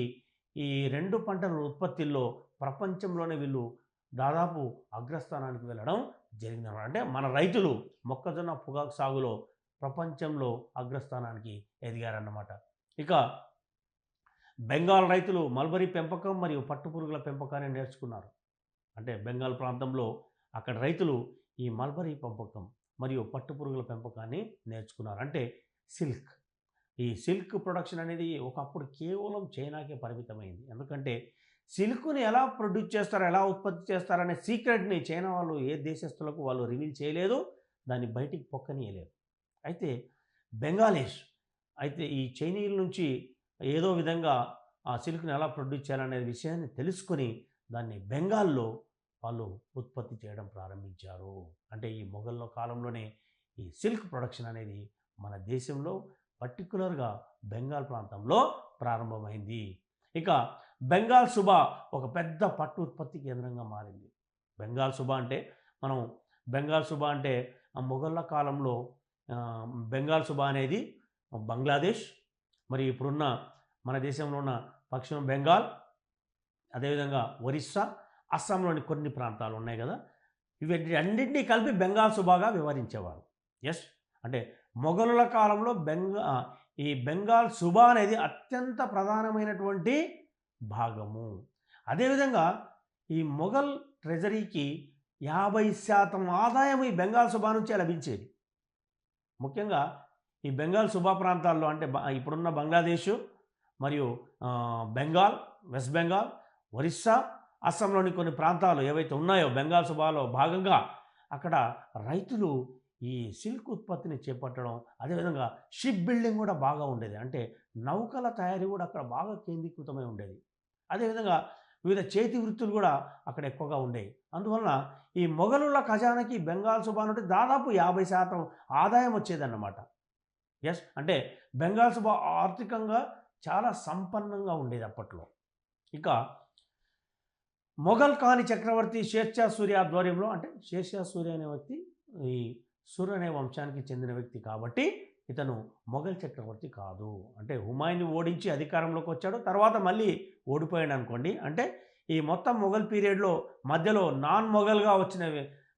ఈ 2 పంటల ఉత్పత్తిలో ప్రపంచంలోనే వీళ్ళు దాదాపు అగ్రస్థానానికి వెళ్ళడం జరిగిందన్నమాట. అంటే మన రైతులు మొక్కజొన్న, పొగాకు సాగులో ప్రపంచంలో అగ్రస్థానానికి ఎదిగారన్నమాట. ఇక బెంగాల్ రైతులు మల్బరీ పెంపకం మరియు పట్టుపురుగుల పెంపకాన్ని నేర్చుకున్నారు. అంటే బెంగాల్ ప్రాంతంలో అక్కడ రైతులు ఈ మల్బరీ పెంపకం మరియు పట్టుపురుగుల పెంపకాన్ని నేర్చుకున్నారు. అంటే ఈ సిల్క్ ప్రొడక్షన్ అనేది ఒకప్పుడు కేవలం చైనాకే పరిమితమైంది. ఎందుకంటే సిల్క్ని ఎలా ప్రొడ్యూస్ చేస్తారు, ఎలా ఉత్పత్తి చేస్తారనే సీక్రెట్ని చైనా వాళ్ళు ఏ దేశస్తులకు వాళ్ళు రివీల్ చేయలేదు, దాన్ని బయటికి పొక్కనీయలేదు. అయితే ఈ చైనీయుల నుంచి ఏదో విధంగా ఆ సిల్క్ని ఎలా ప్రొడ్యూస్ చేయాలనే విషయాన్ని తెలుసుకొని దాన్ని బెంగాల్లో వాళ్ళు ఉత్పత్తి చేయడం ప్రారంభించారు. అంటే ఈ మొఘల్ కాలంలోనే ఈ సిల్క్ ప్రొడక్షన్ అనేది మన దేశంలో పర్టికులర్గా బెంగాల్ ప్రాంతంలో ప్రారంభమైంది. ఇక బెంగాల్ సుబా ఒక పెద్ద పట్టు ఉత్పత్తి కేంద్రంగా మారింది. బెంగాల్ సుబా అంటే మొఘళ్ళ కాలంలో బెంగాల్ సుబా అనేది బంగ్లాదేశ్ మరి ఇప్పుడున్న మన దేశంలో ఉన్న పశ్చిమ బెంగాల్, అదేవిధంగా ఒరిస్సా, అస్సాంలోని కొన్ని ప్రాంతాలు ఉన్నాయి కదా, ఇవి అన్నింటినీ కలిపి బెంగాల్ సుబాగా వివరించేవారు. అంటే మొఘలుల కాలంలో ఈ బెంగాల్ సుబా అనేది అత్యంత ప్రధానమైనటువంటి భాగము. అదేవిధంగా ఈ మొఘల్ ట్రెజరీకి 50% ఆదాయం ఈ బెంగాల్ సుబా నుంచే లభించేది. ముఖ్యంగా ఈ బెంగాల్ సుబా ప్రాంతాల్లో అంటే ఇప్పుడున్న బంగ్లాదేశ్ మరియు బెంగాల్, వెస్ట్ బెంగాల్, ఒరిస్సా, అస్సాంలోని కొన్ని ప్రాంతాలు ఏవైతే ఉన్నాయో బెంగాల్ సుబాలో భాగంగా అక్కడ రైతులు ఈ సిల్క్ ఉత్పత్తిని చేపట్టడం, అదేవిధంగా షిప్ బిల్డింగ్ కూడా బాగా ఉండేది. అంటే నౌకల తయారీ కూడా అక్కడ బాగా కేంద్రీకృతమై ఉండేది. అదేవిధంగా వివిధ చేతి వృత్తులు కూడా అక్కడ ఎక్కువగా ఉండేవి. అందువలన ఈ మొఘలుల ఖజానాకి బెంగాల్ సుబా నుండి దాదాపు 50% ఆదాయం వచ్చేదన్నమాట. అంటే బెంగాల్ సుబా ఆర్థికంగా చాలా సంపన్నంగా ఉండేది అప్పట్లో. ఇక మొఘల్ కాని చక్రవర్తి షేర్షా సూరి ఆధ్వర్యంలో, అంటే షేర్షా సూరి అనే వ్యక్తి ఈ సుర్ అనే వంశానికి చెందిన వ్యక్తి కాబట్టి ఇతను మొఘల్ చక్రవర్తి కాదు. అంటే హుమాయూన్ని ఓడించి అధికారంలోకి వచ్చాడు, తర్వాత మళ్ళీ ఓడిపోయాడు అనుకోండి. అంటే ఈ మొత్తం మొఘల్ పీరియడ్లో మధ్యలో నాన్ మొఘల్గా వచ్చిన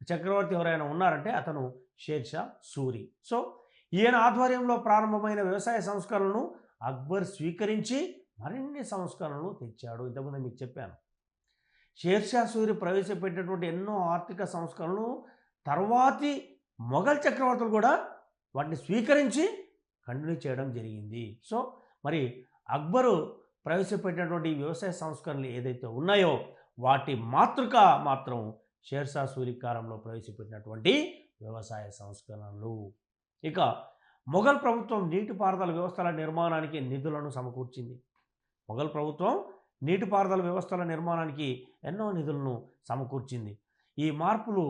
చక్రవర్తి ఎవరైనా ఉన్నారంటే అతను షేర్షా సూరి. సో ఈయన ఆధ్వర్యంలో ప్రారంభమైన వ్యవసాయ సంస్కరణలను అక్బర్ స్వీకరించి మరిన్ని సంస్కరణలు తెచ్చాడు. ఇంతకుముందు మీకు చెప్పాను. షేర్షా సూరి ప్రవేశపెట్టినటువంటి ఎన్నో ఆర్థిక సంస్కరణలు తర్వాతి మొఘల్ చక్రవర్తులు కూడా వాటిని స్వీకరించి కంటిన్యూ చేయడం జరిగింది. సో మరి అక్బరు ప్రవేశపెట్టినటువంటి వ్యవసాయ సంస్కరణలు ఏదైతే ఉన్నాయో వాటి మాతృక మాత్రం షేర్షా సూరి కాలంలో ప్రవేశపెట్టినటువంటి వ్యవసాయ సంస్కరణలు. ఇక మొఘల్ ప్రభుత్వం నీటిపారుదల వ్యవస్థల నిర్మాణానికి నిధులను సమకూర్చింది. మొఘల్ ప్రభుత్వం నీటిపారుదల వ్యవస్థల నిర్మాణానికి ఎన్నో నిధులను సమకూర్చింది. ఈ మార్పులు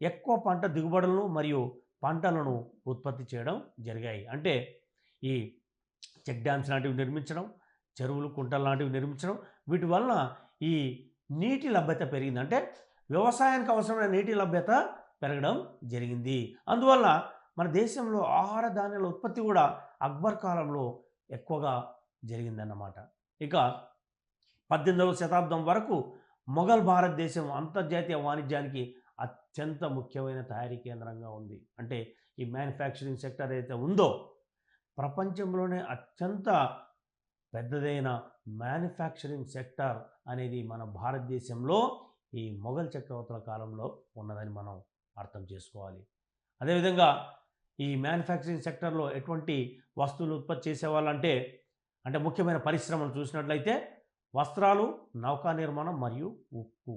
ఎక్కువ పంట దిగుబడులను మరియు పంటలను ఉత్పత్తి చేయడం జరిగాయి. అంటే ఈ చెక్ డ్యామ్స్ లాంటివి నిర్మించడం, చెరువులు కుంటలు లాంటివి నిర్మించడం, వీటి వలన ఈ నీటి లభ్యత పెరిగింది. అంటే వ్యవసాయానికి అవసరమైన నీటి లభ్యత పెరగడం జరిగింది. అందువల్ల మన దేశంలో ఆహార ధాన్యాల ఉత్పత్తి కూడా అక్బర్ కాలంలో ఎక్కువగా జరిగిందన్నమాట. ఇక 18వ శతాబ్దం వరకు మొఘల్ భారతదేశం అంతర్జాతీయ వాణిజ్యానికి అత్యంత ముఖ్యమైన తయారీ కేంద్రంగా ఉంది. అంటే ఈ మ్యానుఫ్యాక్చరింగ్ సెక్టర్ ఏదైతే ఉందో ప్రపంచంలోనే అత్యంత పెద్దదైన మ్యానుఫ్యాక్చరింగ్ సెక్టర్ అనేది మన భారతదేశంలో ఈ మొఘల్ చక్రవర్తుల కాలంలో ఉన్నదని మనం అర్థం చేసుకోవాలి. అదేవిధంగా ఈ మ్యానుఫ్యాక్చరింగ్ సెక్టర్లో ఎటువంటి వస్తువులు ఉత్పత్తి చేసేవాళ్ళంటే అంటే ముఖ్యమైన పరిశ్రమలు చూసినట్లయితే వస్త్రాలు, నౌకా నిర్మాణం మరియు ఉక్కు,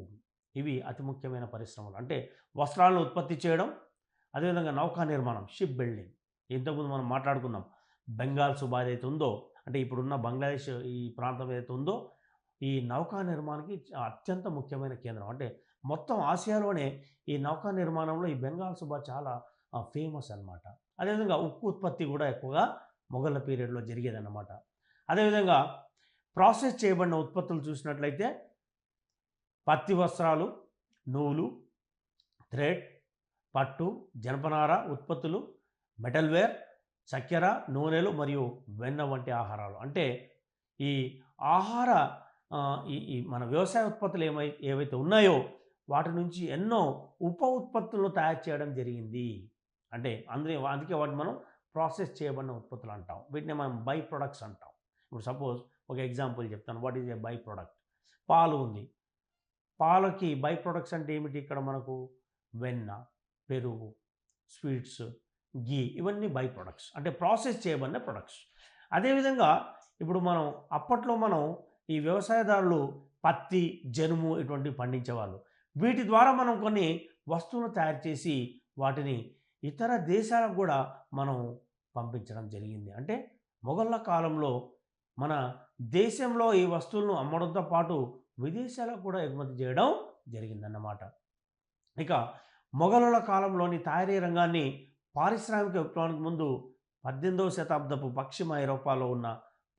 ఇవి అతి ముఖ్యమైన పరిశ్రమలు. అంటే వస్త్రాలను ఉత్పత్తి చేయడం, అదేవిధంగా నౌకా నిర్మాణం, షిప్ బిల్డింగ్. ఇంతకుముందు మనం మాట్లాడుకున్నాం బెంగాల్ సుబా ఏదైతే ఉందో, అంటే ఇప్పుడున్న బంగ్లాదేశ్ ఈ ప్రాంతం ఏదైతే ఉందో ఈ నౌకా నిర్మాణానికి అత్యంత ముఖ్యమైన కేంద్రం. అంటే మొత్తం ఆసియాలోనే ఈ నౌకా నిర్మాణంలో ఈ బెంగాల్ సుబా చాలా ఫేమస్ అన్నమాట. అదేవిధంగా ఉక్కు ఉత్పత్తి కూడా ఎక్కువగా మొఘళ్ళ పీరియడ్లో జరిగేదన్నమాట. అదేవిధంగా ప్రాసెస్ చేయబడిన ఉత్పత్తులు చూసినట్లయితే పత్తి వస్త్రాలు, నూలు, థ్రెడ్, పట్టు, జనపనార ఉత్పత్తులు, మెటల్వేర్, చక్కెర, నూనెలు మరియు వెన్న వంటి ఆహారాలు. అంటే ఈ ఆహార ఈ మన వ్యవసాయ ఉత్పత్తులు ఏవైతే ఉన్నాయో వాటి నుంచి ఎన్నో ఉప ఉత్పత్తులను తయారు చేయడం జరిగింది. అంటే అందుకే వాటిని మనం ప్రాసెస్ చేయబడిన ఉత్పత్తులు అంటాం. వీటిని మనం బై ప్రొడక్ట్స్ అంటాం. ఇప్పుడు సపోజ్ ఒక ఎగ్జాంపుల్ చెప్తాను. What is a by product? పాలు ఉంది. పాలకి బై ప్రొడక్ట్స్ అంటే ఏమిటి? ఇక్కడ మనకు వెన్న, పెరుగు, స్వీట్స్, గీ, ఇవన్నీ బై ప్రొడక్ట్స్, అంటే ప్రాసెస్ చేయబడిన ప్రొడక్ట్స్. అదేవిధంగా ఇప్పుడు అప్పట్లో ఈ వ్యవసాయదారులు పత్తి, జనుము ఇటువంటివి పండించేవాళ్ళు. వీటి ద్వారా మనం కొన్ని వస్తువులు తయారు చేసి వాటిని ఇతర దేశాలకు కూడా మనం పంపించడం జరిగింది. అంటే మొఘళ్ళ కాలంలో మన దేశంలో ఈ వస్తువులను అమ్మడంతో పాటు విదేశాలకు కూడా ఎగుమతి చేయడం జరిగిందన్నమాట. ఇక మొఘలుల కాలంలోని తయారీ రంగాన్ని పారిశ్రామిక విప్లవానికి ముందు 18వ శతాబ్దపు పశ్చిమ ఐరోపాలో ఉన్న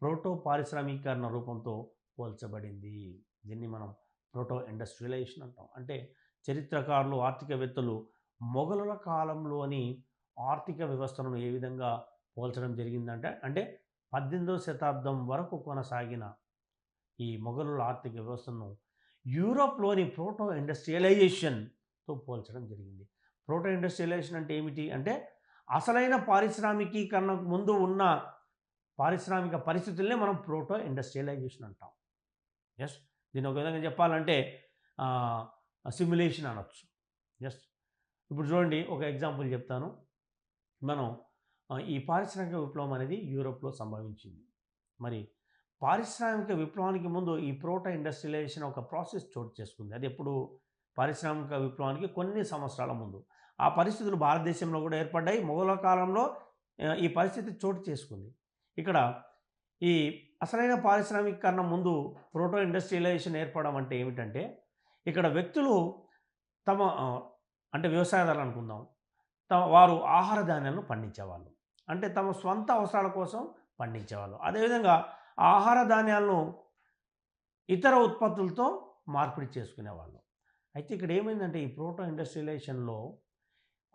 ప్రోటో పారిశ్రామికీకరణ రూపంతో పోల్చబడింది. దీన్ని మనం ప్రోటో ఇండస్ట్రియలైజేషన్ అంటాం. అంటే చరిత్రకారులు, ఆర్థికవేత్తలు మొఘలుల కాలంలోని ఆర్థిక వ్యవస్థను ఏ విధంగా పోల్చడం జరిగిందంటే 18వ శతాబ్దం వరకు కొనసాగిన ఈ మొఘలుల ఆర్థిక వ్యవస్థను యూరోప్లోని ప్రోటో ఇండస్ట్రియలైజేషన్తో పోల్చడం జరిగింది. ప్రోటో ఇండస్ట్రియలైజేషన్ అంటే ఏమిటి? అంటే అసలైన పారిశ్రామికీకరణకు ముందు ఉన్న పారిశ్రామిక పరిస్థితుల్నే మనం ప్రోటో ఇండస్ట్రియలైజేషన్ అంటాం. ఎస్, దీని ఒక విధంగా చెప్పాలంటే సిమ్యులేషన్ అనొచ్చు. ఎస్, ఇప్పుడు చూడండి ఒక ఎగ్జాంపుల్ చెప్తాను. ఈ పారిశ్రామిక విప్లవం అనేది యూరోప్లో సంభవించింది. మరి పారిశ్రామిక విప్లవానికి ముందు ఈ ప్రోటో ఇండస్ట్రియలైజేషన్ ఒక ప్రాసెస్ చోటు చేసుకుంది. అది ఎప్పుడు? పారిశ్రామిక విప్లవానికి కొన్ని సంవత్సరాల ముందు. ఆ పరిస్థితులు భారతదేశంలో కూడా ఏర్పడ్డాయి. మొఘల కాలంలో ఈ పరిస్థితి చోటు చేసుకుంది. ఇక్కడ ఈ అసలైన పారిశ్రామికీకరణ ముందు ప్రోటో ఇండస్ట్రియలైజేషన్ ఏర్పడడం అంటే ఏమిటంటే ఇక్కడ వ్యక్తులు తమ అంటే వ్యవసాయదారులు అనుకుందాం, వారు ఆహార ధాన్యాలను పండించేవాళ్ళు. అంటే తమ స్వంత అవసరాల కోసం పండించేవాళ్ళు. అదేవిధంగా ఆ ఆహార ధాన్యాలను ఇతర ఉత్పత్తులతో మార్పిడి చేసుకునేవాళ్ళు. అయితే ఇక్కడ ఏమైందంటే ఈ ప్రోటో ఇండస్ట్రియలైజేషన్లో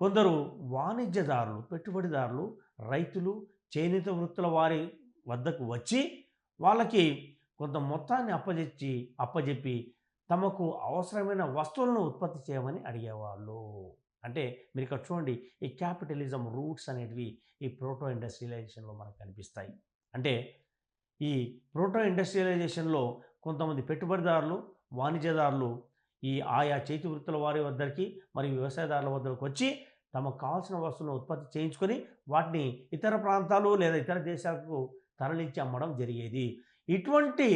కొందరు వాణిజ్యదారులు, పెట్టుబడిదారులు, రైతులు, చేనేత వృత్తుల వారి వద్దకు వచ్చి వాళ్ళకి కొంత మొత్తాన్ని అప్పజెప్పి తమకు అవసరమైన వస్తువులను ఉత్పత్తి చేయమని అడిగేవాళ్ళు. అంటే మీరు ఇక్కడ చూడండి, ఈ క్యాపిటలిజం రూట్స్ అనేటివి ఈ ప్రోటో ఇండస్ట్రియలైజేషన్లో మనకు కనిపిస్తాయి. అంటే ఈ ప్రోటో ఇండస్ట్రియలైజేషన్లో కొంతమంది పెట్టుబడిదారులు, వాణిజ్యదారులు ఈ ఆయా చేతి వృత్తుల వారి వద్దకి మరియు వ్యవసాయదారుల వద్దకు వచ్చి తమకు కావాల్సిన వస్తువులను ఉత్పత్తి చేయించుకొని వాటిని ఇతర ప్రాంతాలు లేదా ఇతర దేశాలకు తరలించి అమ్మడం జరిగేది. ఇటువంటి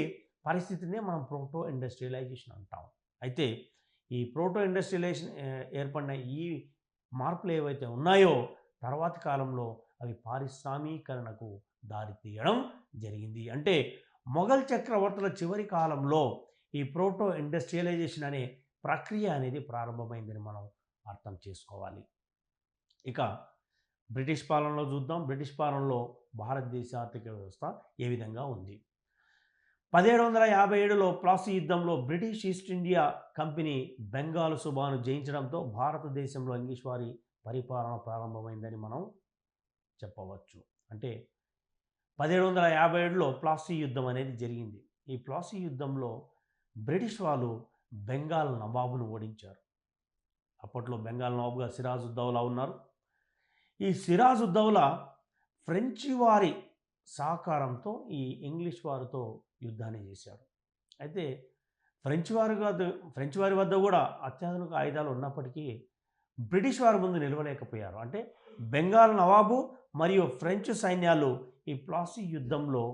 పరిస్థితినే మనం ప్రోటో ఇండస్ట్రియలైజేషన్ అంటాం. అయితే ఈ ప్రోటో ఇండస్ట్రియలైజేషన్ ఏర్పడిన ఈ మార్పులు ఏవైతే ఉన్నాయో తర్వాతి కాలంలో అవి పారిశ్రామీకరణకు దారితీయడం జరిగింది. అంటే మొఘల్ చక్రవర్తుల చివరి కాలంలో ఈ ప్రోటో ఇండస్ట్రియలైజేషన్ అనే ప్రక్రియ అనేది ప్రారంభమైందని మనం అర్థం చేసుకోవాలి. ఇక బ్రిటిష్ పాలనలో చూద్దాం. బ్రిటిష్ పాలనలో భారతదేశ ఆర్థిక వ్యవస్థ ఏ విధంగా ఉంది. 1757లో ప్లాసీ యుద్ధంలో British East India Company Bengal సుబాను జయించడంతో భారతదేశంలో ఇంగ్లీష్ వారి పరిపాలన ప్రారంభమైందని మనం చెప్పవచ్చు. అంటే 1757లో ప్లాసీ యుద్ధం అనేది జరిగింది. ఈ ప్లాసీ యుద్ధంలో బ్రిటిష్ వాళ్ళు బెంగాల్ నవాబును ఓడించారు. అప్పట్లో బెంగాల్ నవాబుగా సిరాజుద్దౌలా ఉన్నారు. ఈ సిరాజుద్దౌలా ఫ్రెంచి వారి సహకారంతో ఈ ఇంగ్లీష్ వారితో యుద్ధాన్ని చేశాడు. అయితే ఫ్రెంచ్ వారి వద్ద కూడా అత్యాధునిక ఆయుధాలు ఉన్నప్పటికీ బ్రిటిష్ వారి ముందు నిలవలేకపోయారు. అంటే బెంగాల్ నవాబు మరియు ఫ్రెంచ్ సైన్యాలు ఈ ప్లాసీ యుద్ధంలో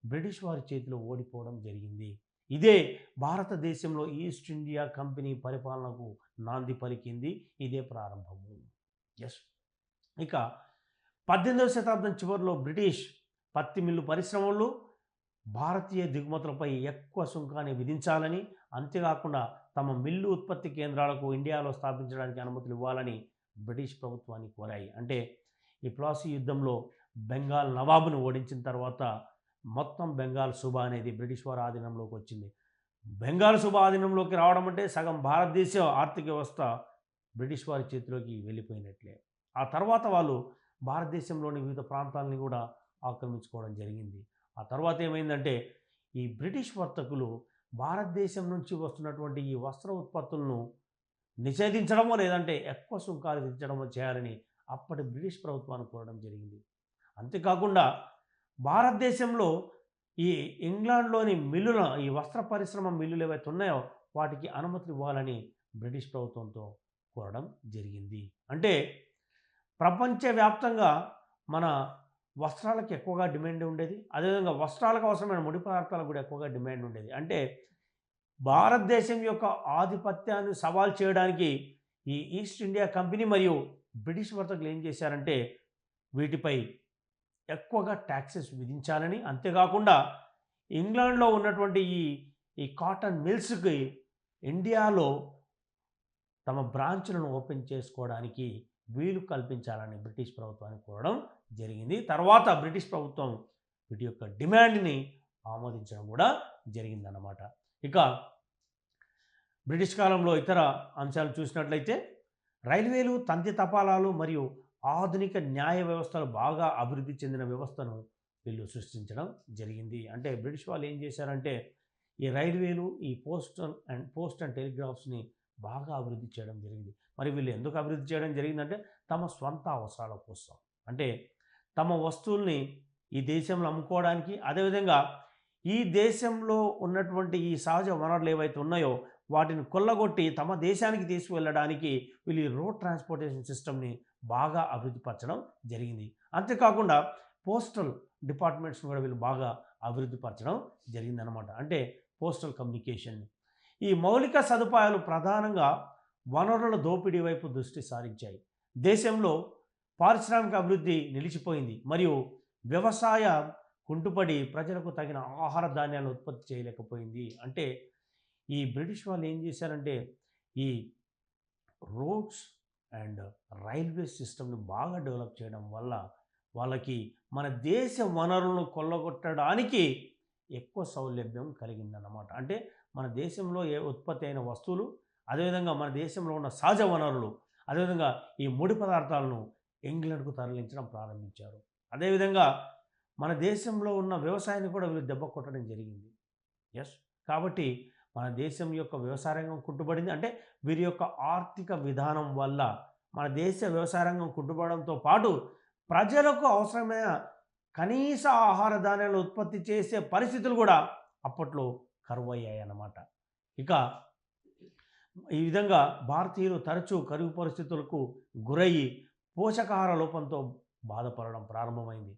బ్రిటిష్ వారి చేతిలో ఓడిపోవడం జరిగింది. ఇదే భారతదేశంలో ఈస్ట్ ఇండియా కంపెనీ పరిపాలనకు నాంది పలికింది. ఇదే ప్రారంభము. ఇక 18వ శతాబ్దం చివరిలో బ్రిటిష్ పత్తి మిల్లు పరిశ్రమలు భారతీయ దిగుమతులపై ఎక్కువ సుంకాన్ని విధించాలని, అంతేకాకుండా తమ మిల్లు ఉత్పత్తి కేంద్రాలకు ఇండియాలో స్థాపించడానికి అనుమతులు ఇవ్వాలని బ్రిటిష్ ప్రభుత్వాన్ని కోరాయి. అంటే ఈ ప్లాసీ యుద్ధంలో బెంగాల్ నవాబును ఓడించిన తర్వాత మొత్తం బెంగాల్ సుబా అనేది బ్రిటిష్ వారి ఆధీనంలోకి వచ్చింది. బెంగాల్ సుబా ఆధీనంలోకి రావడం అంటే సగం భారతదేశ ఆర్థిక వ్యవస్థ బ్రిటిష్ వారి చేతిలోకి వెళ్ళిపోయినట్లే. ఆ తర్వాత వాళ్ళు భారతదేశంలోని వివిధ ప్రాంతాలని కూడా ఆక్రమించుకోవడం జరిగింది. ఆ తర్వాత ఏమైందంటే ఈ బ్రిటిష్ వర్తకులు భారతదేశం నుంచి వస్తున్నటువంటి ఈ వస్త్ర ఉత్పత్తులను నిషేధించడమో లేదంటే ఎక్కువ సుంకాలు విధించడమో చేయాలని అప్పటి బ్రిటిష్ ప్రభుత్వాన్ని కోరడం జరిగింది. అంతేకాకుండా భారతదేశంలో ఈ ఇంగ్లాండ్లోని మిల్లుల ఈ వస్త్ర పరిశ్రమ మిల్లులు ఏవైతే ఉన్నాయో వాటికి అనుమతులు ఇవ్వాలని బ్రిటిష్ ప్రభుత్వంతో కోరడం జరిగింది. అంటే ప్రపంచవ్యాప్తంగా మన వస్త్రాలకు ఎక్కువగా డిమాండ్ ఉండేది. అదేవిధంగా వస్త్రాలకు అవసరమైన ముడి పదార్థాలకు కూడా ఎక్కువగా డిమాండ్ ఉండేది. అంటే భారతదేశం యొక్క ఆధిపత్యాన్ని సవాల్ చేయడానికి ఈ ఈస్ట్ ఇండియా కంపెనీ మరియు బ్రిటిష్ వర్తకులు ఏం చేశారంటే వీటిపై ఎక్కువగా ట్యాక్సెస్ విధించాలని, అంతేకాకుండా ఇంగ్లాండ్లో ఉన్నటువంటి ఈ కాటన్ మిల్స్కి ఇండియాలో తమ బ్రాంచ్లను ఓపెన్ చేసుకోవడానికి వీలు కల్పించాలని బ్రిటిష్ ప్రభుత్వాన్ని కోరడం జరిగింది. తర్వాత బ్రిటిష్ ప్రభుత్వం వీటి యొక్క డిమాండ్ని ఆమోదించడం కూడా జరిగిందన్నమాట. ఇక బ్రిటిష్ కాలంలో ఇతర అంశాలు చూసినట్లయితే రైల్వేలు, తంతి తపాలాలు మరియు ఆధునిక న్యాయ వ్యవస్థలు బాగా అభివృద్ధి చెందిన వ్యవస్థను వీళ్ళు సృష్టించడం జరిగింది. అంటే బ్రిటిష్ వాళ్ళు ఏం చేశారంటే ఈ రైల్వేలు, ఈ పోస్ట్ అండ్ టెలిగ్రాఫ్స్ని బాగా అభివృద్ధి చేయడం జరిగింది. మరి వీళ్ళు ఎందుకు అభివృద్ధి చేయడం జరిగిందంటే తమ స్వంత అవసరాల కోసం. అంటే తమ వస్తువుల్ని ఈ దేశంలో అమ్ముకోవడానికి, అదేవిధంగా ఈ దేశంలో ఉన్నటువంటి ఈ సహజ వనరులు ఏవైతే ఉన్నాయో వాటిని కొల్లగొట్టి తమ దేశానికి తీసుకువెళ్ళడానికి వీళ్ళు రోడ్ ట్రాన్స్పోర్టేషన్ సిస్టమ్ని బాగా అభివృద్ధిపరచడం జరిగింది. అంతేకాకుండా పోస్టల్ డిపార్ట్మెంట్స్ని కూడా వీళ్ళు బాగా అభివృద్ధిపరచడం జరిగిందనమాట. అంటే పోస్టల్ కమ్యూనికేషన్. ఈ మౌలిక సదుపాయాలు ప్రధానంగా వనరుల దోపిడీ వైపు దృష్టి సారించాయి. దేశంలో పారిశ్రామిక అభివృద్ధి నిలిచిపోయింది మరియు వ్యవసాయ కుంటుపడి ప్రజలకు తగిన ఆహార ధాన్యాలను ఉత్పత్తి చేయలేకపోయింది. అంటే ఈ బ్రిటిష్ వాళ్ళు ఏం చేశారంటే ఈ రోడ్స్ అండ్ రైల్వే సిస్టమ్ని బాగా డెవలప్ చేయడం వల్ల వాళ్ళకి మన దేశ వనరులను కొల్లగొట్టడానికి ఎక్కువ సౌలభ్యం కలిగిందన్నమాట. అంటే మన దేశంలో ఉత్పత్తి అయిన వస్తువులు, అదేవిధంగా మన దేశంలో ఉన్న సహజ వనరులు, అదేవిధంగా ఈ ముడి పదార్థాలను ఇంగ్లాండ్కు తరలించడం ప్రారంభించారు. అదేవిధంగా మన దేశంలో ఉన్న వ్యవసాయాన్ని కూడా వీళ్ళు దెబ్బ కొట్టడం జరిగింది. ఎస్, కాబట్టి మన దేశం యొక్క వ్యవసాయ రంగం కుంటుపడింది. అంటే వీరి యొక్క ఆర్థిక విధానం వల్ల మన దేశ వ్యవసాయ రంగం కుంటుపడడంతో పాటు ప్రజలకు అవసరమైన కనీస ఆహార ధాన్యాలు ఉత్పత్తి చేసే పరిస్థితులు కూడా అప్పట్లో కరువయ్యాయి అన్నమాట. ఇక ఈ విధంగా భారతీయులు తరచూ కరువు పరిస్థితులకు గురయ్యి పోషకాహార లోపంతో బాధపడడం ప్రారంభమైంది.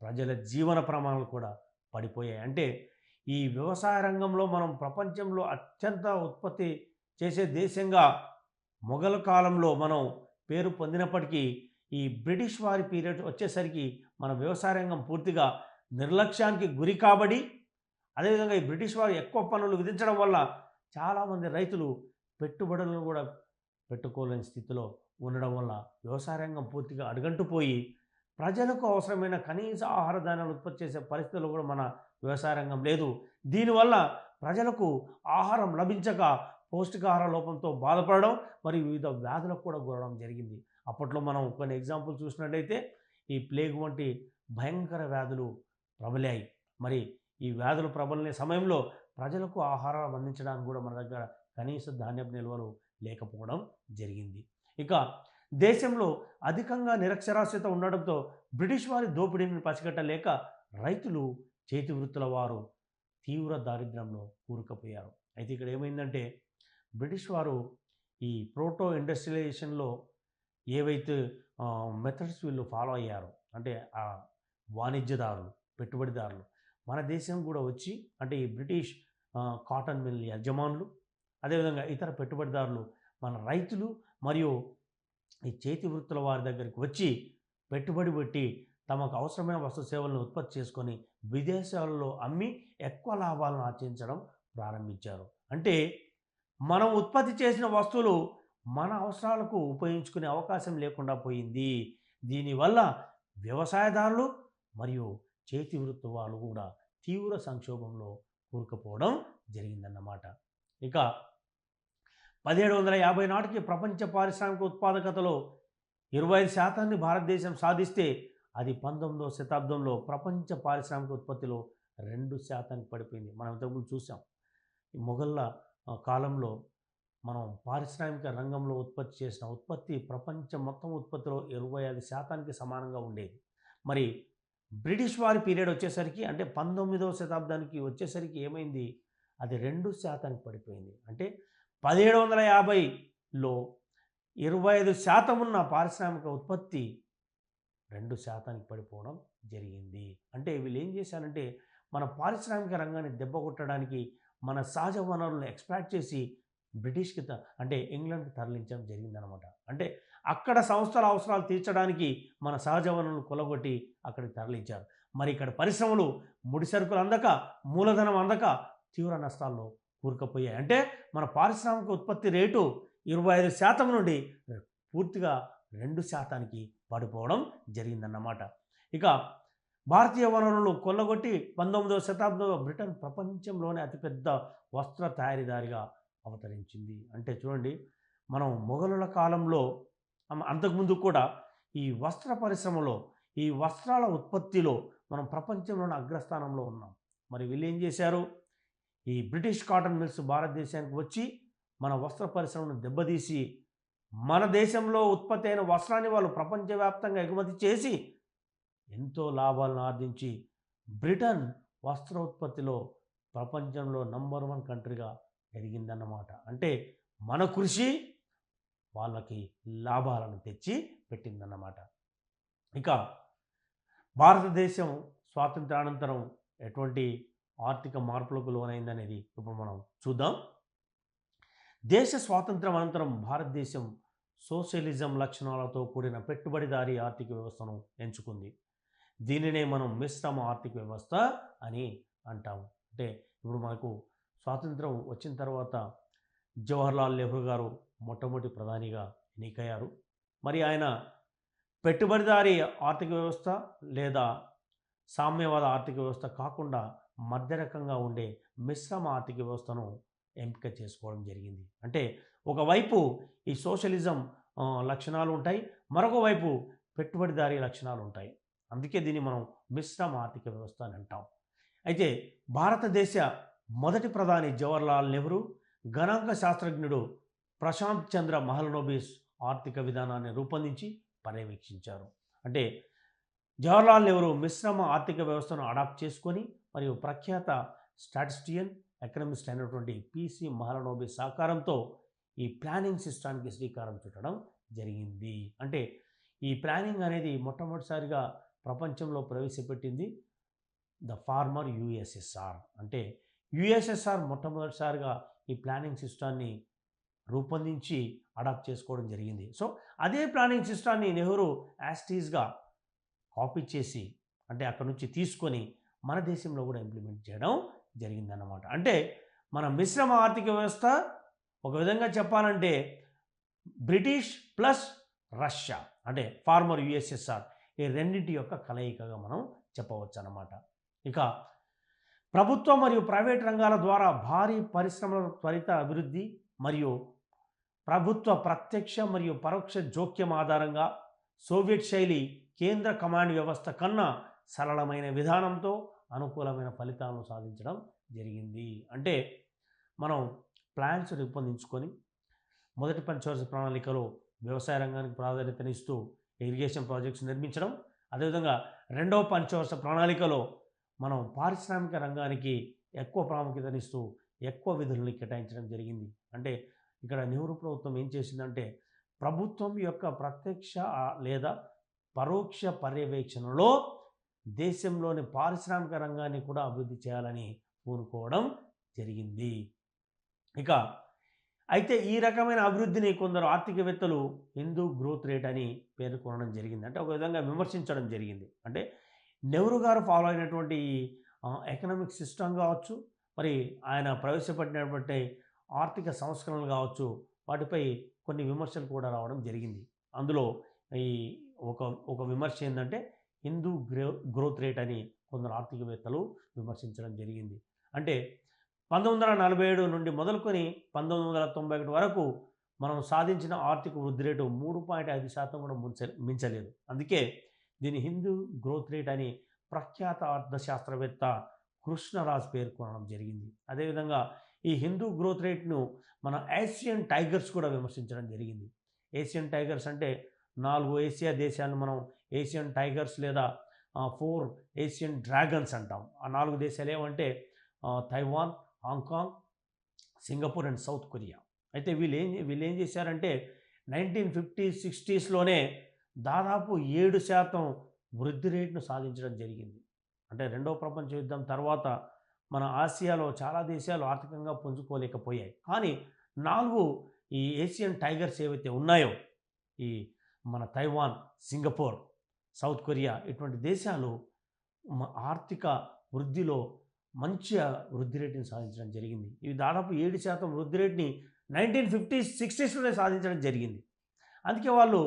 ప్రజల జీవన ప్రమాణాలు కూడా పడిపోయాయి. అంటే ఈ వ్యవసాయ రంగంలో మనం ప్రపంచంలో అత్యంత ఉత్పత్తి చేసే దేశంగా మొఘల్ కాలంలో మనం పేరు పొందినప్పటికీ ఈ బ్రిటిష్ వారి పీరియడ్ వచ్చేసరికి మన వ్యవసాయ రంగం పూర్తిగా నిర్లక్ష్యానికి గురి కాబడి, అదేవిధంగా ఈ బ్రిటిష్ వారు ఎక్కువ పన్నులు విధించడం వల్ల చాలామంది రైతులు పెట్టుబడులను కూడా పెట్టుకోలేని స్థితిలో ఉండడం వల్ల వ్యవసాయ రంగం పూర్తిగా అడుగంటుపోయి ప్రజలకు అవసరమైన కనీస ఆహార ధాన్యాలు ఉత్పత్తి చేసే పరిస్థితుల్లో కూడా మన వ్యవసాయ రంగం లేదు. దీనివల్ల ప్రజలకు ఆహారం లభించక పౌష్టికాహార లోపంతో బాధపడడం మరియు వివిధ వ్యాధులకు కూడా గురవడం జరిగింది. అప్పట్లో మనం కొన్ని ఎగ్జాంపుల్ చూసినట్లయితే ఈ ప్లేగ్ వంటి భయంకర వ్యాధులు ప్రబలాయి. మరి ఈ వ్యాధులు ప్రబలిన సమయంలో ప్రజలకు ఆహారం అందించడానికి కూడా మన దగ్గర కనీస ధాన్యపు నిల్వలు లేకపోవడం జరిగింది. ఇక దేశంలో అధికంగా నిరక్షరాస్యత ఉండడంతో బ్రిటిష్ వారి దోపిడీని పసిగట్టలేక రైతులు, చేతి వృత్తుల వారు తీవ్ర దారిద్ర్యంలో కూరుకుపోయారు. అయితే ఇక్కడ ఏమైందంటే బ్రిటిష్ వారు ఈ ప్రోటో ఇండస్ట్రియలైజేషన్లో ఏవైతే మెథడ్స్ వీళ్ళు ఫాలో అయ్యారో, అంటే ఆ వాణిజ్యదారులు, పెట్టుబడిదారులు మన దేశం కూడా వచ్చి, అంటే ఈ బ్రిటిష్ కాటన్ మిల్ యజమానులు, అదేవిధంగా ఇతర పెట్టుబడిదారులు మన రైతులు మరియు ఈ చేతి వృత్తుల వారి దగ్గరికి వచ్చి పెట్టుబడి పెట్టి తమకు అవసరమైన వస్తు సేవలను ఉత్పత్తి చేసుకొని విదేశాలలో అమ్మి ఎక్కువ లాభాలను ఆర్జించడం ప్రారంభించారు. అంటే మనం ఉత్పత్తి చేసిన వస్తువులు మన అవసరాలకు ఉపయోగించుకునే అవకాశం లేకుండా పోయింది. దీనివల్ల వ్యవసాయదారులు మరియు చేతి వృత్తి వాళ్ళు కూడా తీవ్ర సంక్షోభంలో కూరుకుపోవడం జరిగిందన్నమాట. ఇక 1750 నాటికి ప్రపంచ పారిశ్రామిక ఉత్పాదకతలో 25% భారతదేశం సాధిస్తే అది 19వ శతాబ్దంలో ప్రపంచ పారిశ్రామిక ఉత్పత్తిలో 2% పడిపోయింది. మనం ఇంతకుముందు చూసాం. ఈ మొఘళ్ళ కాలంలో మనం పారిశ్రామిక రంగంలో ఉత్పత్తి చేసిన ఉత్పత్తి ప్రపంచం మొత్తం ఉత్పత్తిలో 25%కి సమానంగా ఉండేది. మరి బ్రిటిష్ వారి పీరియడ్ వచ్చేసరికి, అంటే 19వ శతాబ్దానికి వచ్చేసరికి ఏమైంది, అది 2%కి పడిపోయింది. అంటే 1750లో 25% ఉన్న పారిశ్రామిక ఉత్పత్తి 2%కి పడిపోవడం జరిగింది. అంటే వీళ్ళు ఏం చేశారంటే మన పారిశ్రామిక రంగాన్ని దెబ్బ కొట్టడానికి మన సహజ వనరులను ఎక్స్‌ప్లాయిట్ చేసి బ్రిటిష్‌కి అంటే ఇంగ్లాండ్‌కి తరలించడం జరిగిందనమాట. అంటే అక్కడ సంస్థల అవసరాలు తీర్చడానికి మన సహజ వనరులను కొల్లగొట్టి అక్కడికి తరలించారు. మరి ఇక్కడ పరిశ్రమలు ముడి సరుకులు అందక, మూలధనం అందక తీవ్ర నష్టాల్లో కూరుకుపోయాయి. అంటే మన పారిశ్రామిక ఉత్పత్తి రేటు 25% నుండి పూర్తిగా 2%కి పడిపోవడం జరిగిందన్నమాట. ఇక భారతీయ వనరులను కొల్లగొట్టి 19వ శతాబ్దంలో బ్రిటన్ ప్రపంచంలోనే అతిపెద్ద వస్త్ర తయారీదారిగా అవతరించింది. అంటే చూడండి, మనం మొఘలుల కాలంలో అంతకుముందు కూడా ఈ వస్త్ర పరిశ్రమలో, ఈ వస్త్రాల ఉత్పత్తిలో మనం ప్రపంచంలోని అగ్రస్థానంలో ఉన్నాం. మరి వీళ్ళు ఏం చేశారు, ఈ బ్రిటిష్ కాటన్ మిల్స్ భారతదేశానికి వచ్చి మన వస్త్ర పరిశ్రమను దెబ్బతీసి మన దేశంలో ఉత్పత్తి అయిన వస్త్రాన్ని వాళ్ళు ప్రపంచవ్యాప్తంగా ఎగుమతి చేసి ఎంతో లాభాలను ఆర్జించి బ్రిటన్ వస్త్ర ఉత్పత్తిలో ప్రపంచంలో నంబర్ 1 కంట్రీగా ఎదిగిందన్నమాట. అంటే మన కృషి వాళ్ళకి లాభాలను తెచ్చి పెట్టిందన్నమాట. ఇక భారతదేశం స్వాతంత్రానంతరం ఎటువంటి ఆర్థిక మార్పులకు లోనైందనేది ఇప్పుడు మనం చూద్దాం. దేశ స్వాతంత్రం అనంతరం భారతదేశం సోషలిజం లక్షణాలతో కూడిన పెట్టుబడిదారీ ఆర్థిక వ్యవస్థను ఎంచుకుంది. దీనినే మనం మిశ్రమ ఆర్థిక వ్యవస్థ అని అంటాము. అంటే ఇప్పుడు మనకు స్వాతంత్రం వచ్చిన తర్వాత జవహర్లాల్ నెహ్రూ గారు మొట్టమొదటి ప్రధానిగా ఎన్నికయ్యారు. మరి ఆయన పెట్టుబడిదారీ ఆర్థిక వ్యవస్థ లేదా సామ్యవాద ఆర్థిక వ్యవస్థ కాకుండా మధ్య రకంగా ఉండే మిశ్రమ ఆర్థిక వ్యవస్థను ఎంపిక చేసుకోవడం జరిగింది. అంటే ఒకవైపు ఈ సోషలిజం లక్షణాలు ఉంటాయి, మరొక వైపు పెట్టుబడిదారీ లక్షణాలు ఉంటాయి. అందుకే దీన్ని మనం మిశ్రమ ఆర్థిక వ్యవస్థ అని అంటాం. అయితే భారతదేశ మొదటి ప్రధాని జవహర్లాల్ నెహ్రూ, గణాంక శాస్త్రజ్ఞుడు ప్రశాంత్ చంద్ర మహలనోబిస్ ఆర్థిక విధానాన్ని రూపొందించి పర్యవేక్షించారు. అంటే జవహర్లాల్ నెహ్రూ మిశ్రమ ఆర్థిక వ్యవస్థను అడాప్ట్ చేసుకొని మరియు ప్రఖ్యాత స్టాటిస్టియన్ ఎకనమిస్ట్ అయినటువంటి పిసి మహలనోబిస్ సహకారంతో ఈ ప్లానింగ్ సిస్టానికి శ్రీకారం చుట్టడం జరిగింది. అంటే ఈ ప్లానింగ్ అనేది మొట్టమొదటిసారిగా ప్రపంచంలో ప్రవేశపెట్టింది ద ఫార్మర్ యుఎస్ఎస్ఆర్. అంటే యుఎస్ఎస్ఆర్ మొట్టమొదటిసారిగా ఈ ప్లానింగ్ సిస్టాన్ని రూపొందించి అడాప్ట్ చేసుకోవడం జరిగింది. సో అదే ప్లానింగ్ సిస్టాన్ని నెహ్రూ యాస్టీస్గా కాపీ చేసి, అంటే అక్కడ నుంచి తీసుకొని మన దేశంలో కూడా ఇంప్లిమెంట్ చేయడం జరిగిందన్నమాట. అంటే మన మిశ్రమ ఆర్థిక వ్యవస్థ ఒక విధంగా చెప్పాలంటే బ్రిటిష్ ప్లస్ రష్యా, అంటే ఫార్మర్ యుఎస్ఎస్ఆర్, ఈ రెండింటి యొక్క కలయికగా మనం చెప్పవచ్చు అన్నమాట. ఇక ప్రభుత్వం మరియు ప్రైవేట్ రంగాల ద్వారా భారీ పరిశ్రమల త్వరిత అభివృద్ధి మరియు ప్రభుత్వ ప్రత్యక్ష మరియు పరోక్ష జోక్యం ఆధారంగా సోవియట్ శైలి కేంద్ర కమాండ్ వ్యవస్థ కన్నా సరళమైన విధానంతో అనుకూలమైన ఫలితాలను సాధించడం జరిగింది. అంటే మనం ప్లాన్స్ రూపొందించుకొని మొదటి పంచవర్ష ప్రణాళికలో వ్యవసాయ రంగానికి ప్రాధాన్యతనిస్తూ ఇరిగేషన్ ప్రాజెక్ట్స్ నిర్మించడం, అదేవిధంగా రెండవ పంచవర్ష ప్రణాళికలో మనం పారిశ్రామిక రంగానికి ఎక్కువ ప్రాముఖ్యతనిస్తూ ఎక్కువ విధులను కేటాయించడం జరిగింది. అంటే ఇక్కడ నెహ్రూ ప్రభుత్వం ఏం చేసిందంటే ప్రభుత్వం యొక్క ప్రత్యక్ష లేదా పరోక్ష పర్యవేక్షణలో దేశంలోని పారిశ్రామిక రంగాన్ని కూడా అభివృద్ధి చేయాలని పూనుకోవడం జరిగింది. ఇక అయితే ఈ రకమైన అభివృద్ధిని కొందరు ఆర్థికవేత్తలు హిందూ గ్రోత్ రేట్ అని పేర్కొనడం జరిగింది. అంటే ఒక విధంగా విమర్శించడం జరిగింది. అంటే నెహ్రూ గారు ఫాలో అయినటువంటి ఎకనామిక్ సిస్టమ్ కావచ్చు, మరి ఆయన ప్రవేశపెట్టినటువంటి ఆర్థిక సంస్కరణలు కావచ్చు, వాటిపై కొన్ని విమర్శలు కూడా రావడం జరిగింది. అందులో ఈ ఒక విమర్శ ఏంటంటే హిందూ గ్రోత్ రేట్ అని కొందరు ఆర్థికవేత్తలు విమర్శించడం జరిగింది. అంటే 1947 నుండి మొదలుకొని 1991 వరకు మనం సాధించిన ఆర్థిక వృద్ధి రేటు 3.5% కూడా మించలేదు. అందుకే దీని హిందూ గ్రోత్ రేట్ అని ప్రఖ్యాత అర్థశాస్త్రవేత్త కృష్ణరాజ్ పేర్కొనడం జరిగింది. అదేవిధంగా ఈ హిందూ గ్రోత్ రేట్ను మన ఏషియన్ టైగర్స్ కూడా విమర్శించడం జరిగింది. ఏషియన్ టైగర్స్ అంటే 4 ఏషియా దేశాలను మనం ఏషియన్ టైగర్స్ లేదా 4 ఏషియన్ డ్రాగన్స్ అంటాం. ఆ 4 దేశాలు ఏమంటే Taiwan, Hong Kong, Singapore and south Korea. అయితే వీళ్ళు ఏం చేశారంటే 1950s, 60sలోనే దాదాపు 7% వృద్ధి రేటును సాధించడం జరిగింది. అంటే రెండవ ప్రపంచ యుద్ధం తర్వాత మన ఆసియాలో చాలా దేశాలు ఆర్థికంగా పుంజుకోలేకపోయాయి. కానీ 4 ఈ ఏషియన్ టైగర్స్ ఏవైతే ఉన్నాయో, ఈ మన తైవాన్, సింగపూర్, సౌత్ కొరియా ఇటువంటి దేశాలు ఆర్థిక వృద్ధిలో మంచి వృద్ధి రేటుని సాధించడం జరిగింది. ఇవి దాదాపు 7% వృద్ధి రేటుని 1950s, 60sలోనే సాధించడం జరిగింది. అందుకే వాళ్ళు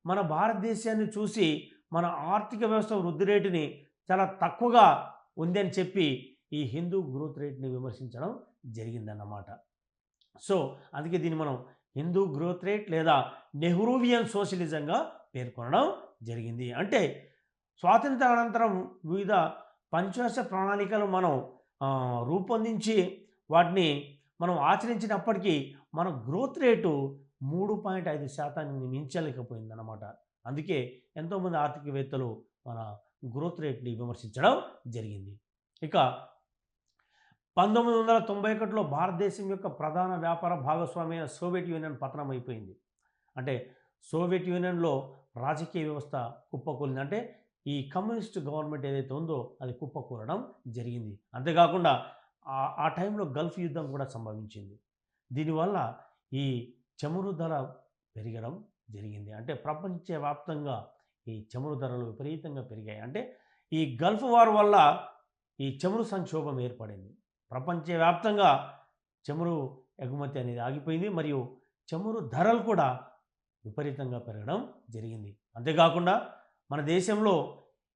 మన భారతదేశాన్ని చూసి మన ఆర్థిక వ్యవస్థ వృద్ధి రేటుని చాలా తక్కువగా ఉందని చెప్పి ఈ హిందూ గ్రోత్ రేట్ని విమర్శించడం జరిగిందన్నమాట. సో అందుకే దీన్ని మనం హిందూ గ్రోత్ రేట్ లేదా నెహ్రూవియన్ సోషలిజంగా పేర్కొనడం జరిగింది. అంటే స్వాతంత్ర అనంతరం వివిధ పంచవర్ష ప్రణాళికలు మనం రూపొందించి వాటిని మనం ఆచరించినప్పటికీ మన గ్రోత్ రేటు 3.5% మించలేకపోయిందన్నమాట. అందుకే ఎంతోమంది ఆర్థికవేత్తలు మన గ్రోత్ రేట్ని విమర్శించడం జరిగింది. ఇక 1991లో భారతదేశం యొక్క ప్రధాన వ్యాపార భాగస్వామి అయిన సోవియట్ యూనియన్ పతనం అయిపోయింది. అంటే సోవియట్ యూనియన్లో రాజకీయ వ్యవస్థ కుప్పకూలింది. అంటే ఈ కమ్యూనిస్ట్ గవర్నమెంట్ ఏదైతే ఉందో అది కుప్పకూలడం జరిగింది. అంతేకాకుండా ఆ టైంలో గల్ఫ్ యుద్ధం కూడా సంభవించింది. దీనివల్ల ఈ చమురు ధర పెరగడం జరిగింది. అంటే ప్రపంచవ్యాప్తంగా ఈ చమురు ధరలు విపరీతంగా పెరిగాయి. అంటే ఈ గల్ఫ్ వార్ వల్ల ఈ చమురు సంక్షోభం ఏర్పడింది. ప్రపంచవ్యాప్తంగా చమురు ఎగుమతి అనేది ఆగిపోయింది మరియు చమురు ధరలు కూడా విపరీతంగా పెరగడం జరిగింది. అంతేకాకుండా మన దేశంలో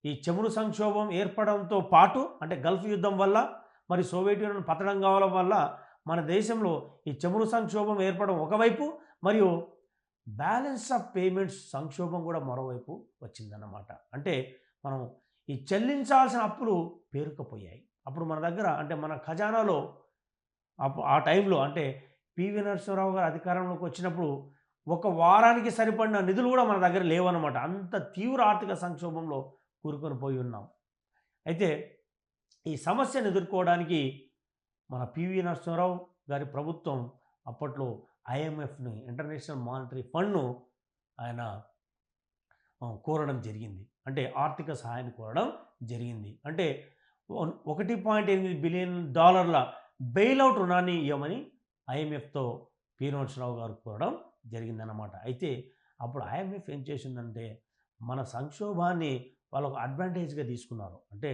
ఈ చమురు సంక్షోభం ఏర్పడంతో పాటు అంటే గల్ఫ్ యుద్ధం వల్ల మరి సోవియట్ యూనియన్ పతనం కావడం వల్ల మన దేశంలో ఈ చమురు సంక్షోభం ఏర్పడడం ఒకవైపు, మరియు బ్యాలెన్స్ ఆఫ్ పేమెంట్స్ సంక్షోభం కూడా మరోవైపు వచ్చిందన్నమాట. అంటే మనం ఈ చెల్లించాల్సిన అప్పులు పేరుకుపోయాయి. అప్పుడు మన దగ్గర అంటే మన ఖజానాలో ఆ టైంలో అంటే పివి నరసింహారావు గారు అధికారంలోకి వచ్చినప్పుడు ఒక వారానికి సరిపడిన నిధులు కూడా మన దగ్గర లేవన్నమాట. అంత తీవ్ర ఆర్థిక సంక్షోభంలో కూరుకొని పోయి ఉన్నాం. అయితే ఈ సమస్యను ఎదుర్కోవడానికి మన పివి నరసింహారావు గారి ప్రభుత్వం అప్పట్లో ఐఎంఎఫ్ని, ఇంటర్నేషనల్ మానిటరీ ఫండ్ను ఆయన కోరడం జరిగింది. అంటే ఆర్థిక సహాయాన్ని కోరడం జరిగింది. అంటే $1.8 బిలియన్ బెయిల్అవుట్ రుణాన్ని ఇవ్వమని ఐఎంఎఫ్తో పివి నరసింహారావు గారు కోరడం జరిగిందన్నమాట. అయితే అప్పుడు ఐఎంఎఫ్ ఏం చేసిందంటే మన సంక్షోభాన్ని వాళ్ళకు అడ్వాంటేజ్గా తీసుకున్నారు. అంటే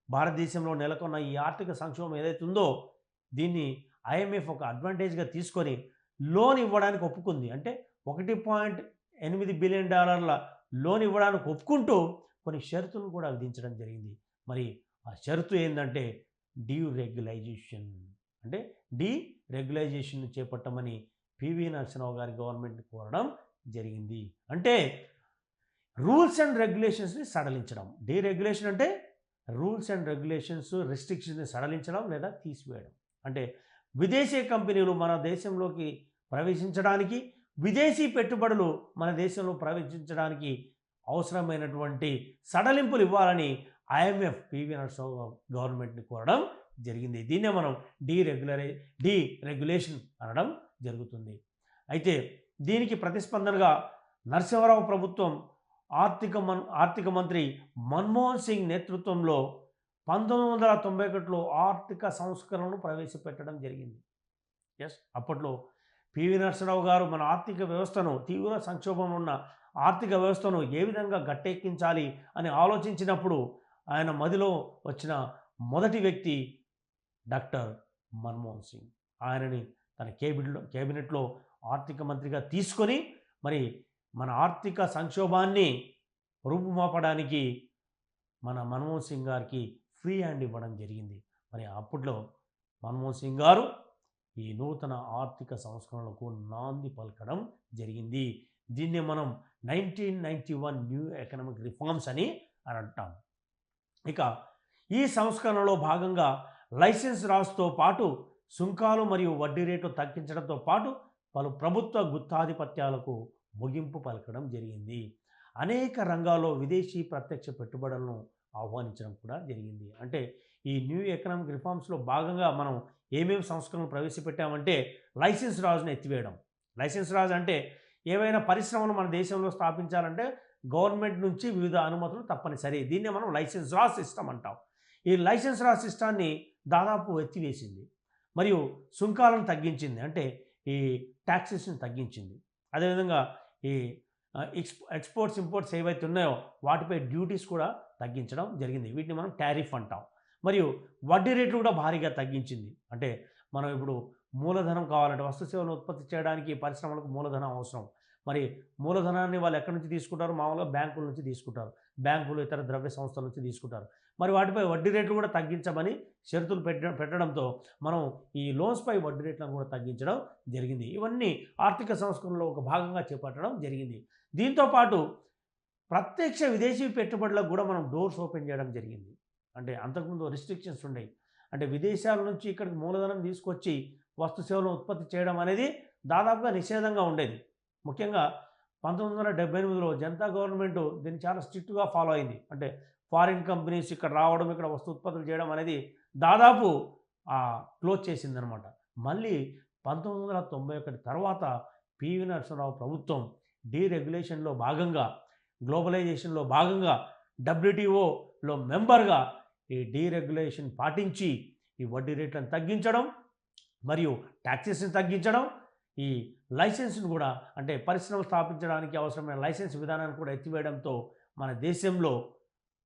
భారతదేశంలో నెలకొన్న ఈ ఆర్థిక సంక్షోభం ఏదైతే ఉందో దీన్ని ఐఎంఎఫ్ ఒక అడ్వాంటేజ్గా తీసుకొని లోన్ ఇవ్వడానికి ఒప్పుకుంది. అంటే $1.8 బిలియన్ లోన్ ఇవ్వడానికి ఒప్పుకుంటూ కొన్ని షరతులను కూడా విధించడం జరిగింది. మరి ఆ షరతు ఏంటంటే డీరెగ్యులైజేషన్. అంటే డీరెగ్యులైజేషన్ చేపట్టమని పివి నరసింహారావు గారి గవర్నమెంట్ని కోరడం జరిగింది. అంటే రూల్స్ అండ్ రెగ్యులేషన్స్ని సడలించడం. డీరెగ్యులేషన్ అంటే రూల్స్ అండ్ రెగ్యులేషన్స్, రెస్ట్రిక్షన్స్ని సడలించడం లేదా తీసివేయడం. అంటే విదేశీ కంపెనీలు మన దేశంలోకి ప్రవేశించడానికి, విదేశీ పెట్టుబడులు మన దేశంలో ప్రవేశించడానికి అవసరమైనటువంటి సడలింపులు ఇవ్వాలని ఐఎంఎఫ్ పివి నరసింహారావు గవర్నమెంట్ని కోరడం జరిగింది. దీన్నే మనం డీరెగ్యులేషన్ అనడం జరుగుతుంది. అయితే దీనికి ప్రతిస్పందనగా నరసింహారావు ప్రభుత్వం ఆర్థిక మంత్రి మన్మోహన్ సింగ్ నేతృత్వంలో 1991లో ఆర్థిక సంస్కరణను ప్రవేశపెట్టడం జరిగింది. అప్పట్లో పివి నరసింహారావు గారు మన ఆర్థిక వ్యవస్థను, తీవ్ర సంక్షోభంలో ఉన్న ఆర్థిక వ్యవస్థను ఏ విధంగా గట్టెక్కించాలి అని ఆలోచించినప్పుడు ఆయన మదిలో వచ్చిన మొదటి వ్యక్తి డాక్టర్ మన్మోహన్ సింగ్. ఆయనని తన కేబినెట్లో ఆర్థిక మంత్రిగా తీసుకొని మరి మన ఆర్థిక సంక్షోభాన్ని రూపుమాపడానికి మన మన్మోహన్ సింగ్ గారికి ఫ్రీ హ్యాండ్ ఇవ్వడం జరిగింది. మరి అప్పట్లో మన్మోహన్ సింగ్ గారు ఈ నూతన ఆర్థిక సంస్కరణలకు నాంది పలకడం జరిగింది. దీన్నే మనం 1991 న్యూ ఎకనామిక్ రిఫార్మ్స్ అని అంటాం. ఇక ఈ సంస్కరణలో భాగంగా లైసెన్స్ రాజుతో పాటు సుంకాలు మరియు వడ్డీ రేట్లు తగ్గించడంతో పాటు పలు ప్రభుత్వ గుత్తాధిపత్యాలకు ముగింపు పలకడం జరిగింది. అనేక రంగాల్లో విదేశీ ప్రత్యక్ష పెట్టుబడులను ఆహ్వానించడం కూడా జరిగింది. అంటే ఈ న్యూ ఎకనామిక్ రిఫార్మ్స్లో భాగంగా మనం ఏమేమి సంస్కరణలు ప్రవేశపెట్టామంటే లైసెన్స్ రాజును ఎత్తివేయడం. లైసెన్స్ రాజు అంటే ఏవైనా పరిశ్రమలు మన దేశంలో స్థాపించాలంటే గవర్నమెంట్ నుంచి వివిధ అనుమతులు తప్పనిసరి. దీన్నే మనం లైసెన్స్ రాజ్ సిస్టమ్ అంటాం. ఈ లైసెన్స్ రాజ్ సిస్టాన్ని దాదాపు ఎత్తివేసింది. మరియు సుంకాలను తగ్గించింది. అంటే ఈ ట్యాక్సెస్ని తగ్గించింది. అదేవిధంగా ఈ ఎక్స్పోర్ట్స్ ఇంపోర్ట్స్ ఏవైతే ఉన్నాయో వాటిపై డ్యూటీస్ కూడా తగ్గించడం జరిగింది. వీటిని మనం టారిఫ్ అంటాం. మరియు వడ్డీ రేట్లు కూడా భారీగా తగ్గించింది. అంటే మనం ఇప్పుడు మూలధనం కావాలంటే వస్తు సేవలను ఉత్పత్తి చేయడానికి పరిశ్రమలకు మూలధనం అవసరం. మరి మూలధనాన్ని వాళ్ళు ఎక్కడి నుంచి తీసుకుంటారు? మామూలుగా బ్యాంకుల నుంచి తీసుకుంటారు. బ్యాంకులు, ఇతర ద్రవ్య సంస్థల నుంచి తీసుకుంటారు. మరి వాటిపై వడ్డీ రేట్లు కూడా తగ్గించమని షరతులు పెట్టడంతో మనం ఈ లోన్స్పై వడ్డీ రేట్లను కూడా తగ్గించడం జరిగింది. ఇవన్నీ ఆర్థిక సంస్కరణలో ఒక భాగంగా చేపట్టడం జరిగింది. దీంతోపాటు ప్రత్యక్ష విదేశీ పెట్టుబడులకు కూడా మనం డోర్స్ ఓపెన్ చేయడం జరిగింది. అంటే అంతకుముందు రిస్ట్రిక్షన్స్ ఉండేవి. అంటే విదేశాల నుంచి ఇక్కడికి మూలధనం తీసుకొచ్చి వస్తు సేవలను ఉత్పత్తి చేయడం అనేది దాదాపుగా నిషేధంగా ఉండేది. ముఖ్యంగా 1978లో జనతా గవర్నమెంట్ దీన్ని చాలా స్ట్రిక్ట్గా ఫాలో అయింది. అంటే ఫారిన్ కంపెనీస్ ఇక్కడ రావడం, ఇక్కడ వస్తు ఉత్పత్తులు చేయడం అనేది దాదాపు క్లోజ్ చేసిందనమాట. మళ్ళీ 1991 తర్వాత పివి నరసింహారావు ప్రభుత్వం డీరెగ్యులేషన్లో భాగంగా, గ్లోబలైజేషన్లో భాగంగా WTOలో మెంబర్గా ఈ డీరెగ్యులేషన్ పాటించి ఈ వడ్డీ రేట్లను తగ్గించడం మరియు ట్యాక్సెస్ని తగ్గించడం, ఈ లైసెన్స్ను కూడా అంటే పరిశ్రమలు స్థాపించడానికి అవసరమైన లైసెన్స్ విధానాన్ని కూడా ఎత్తివేయడంతో మన దేశంలో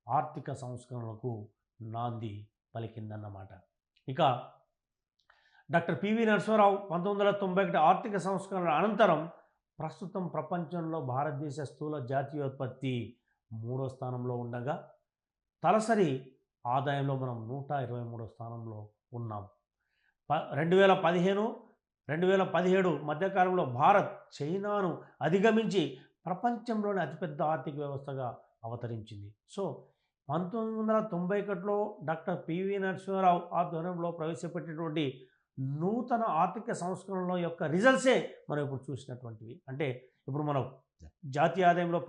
ఆర్థిక సంస్కరణలకు నాంది పలికిందన్నమాట. ఇక డాక్టర్ పివి నరసింహారావు 1991 ఆర్థిక సంస్కరణల అనంతరం ప్రస్తుతం ప్రపంచంలో భారతదేశ స్థూల జాతీయోత్పత్తి 3వ స్థానంలో ఉండగా తలసరి ఆదాయంలో మనం 123వ స్థానంలో ఉన్నాం. 2015 2017 మధ్యకాలంలో భారత్ చైనాను అధిగమించి ప్రపంచంలోని అతిపెద్ద ఆర్థిక వ్యవస్థగా అవతరించింది. సో 1991లో డాక్టర్ పివి నరసింహారావు ఆధ్వర్యంలో ప్రవేశపెట్టినటువంటి నూతన ఆర్థిక సంస్కరణల యొక్క రిజల్ట్సే మనం ఇప్పుడు చూసినటువంటివి. అంటే ఇప్పుడు మనం జాతీయ ఆదాయంలో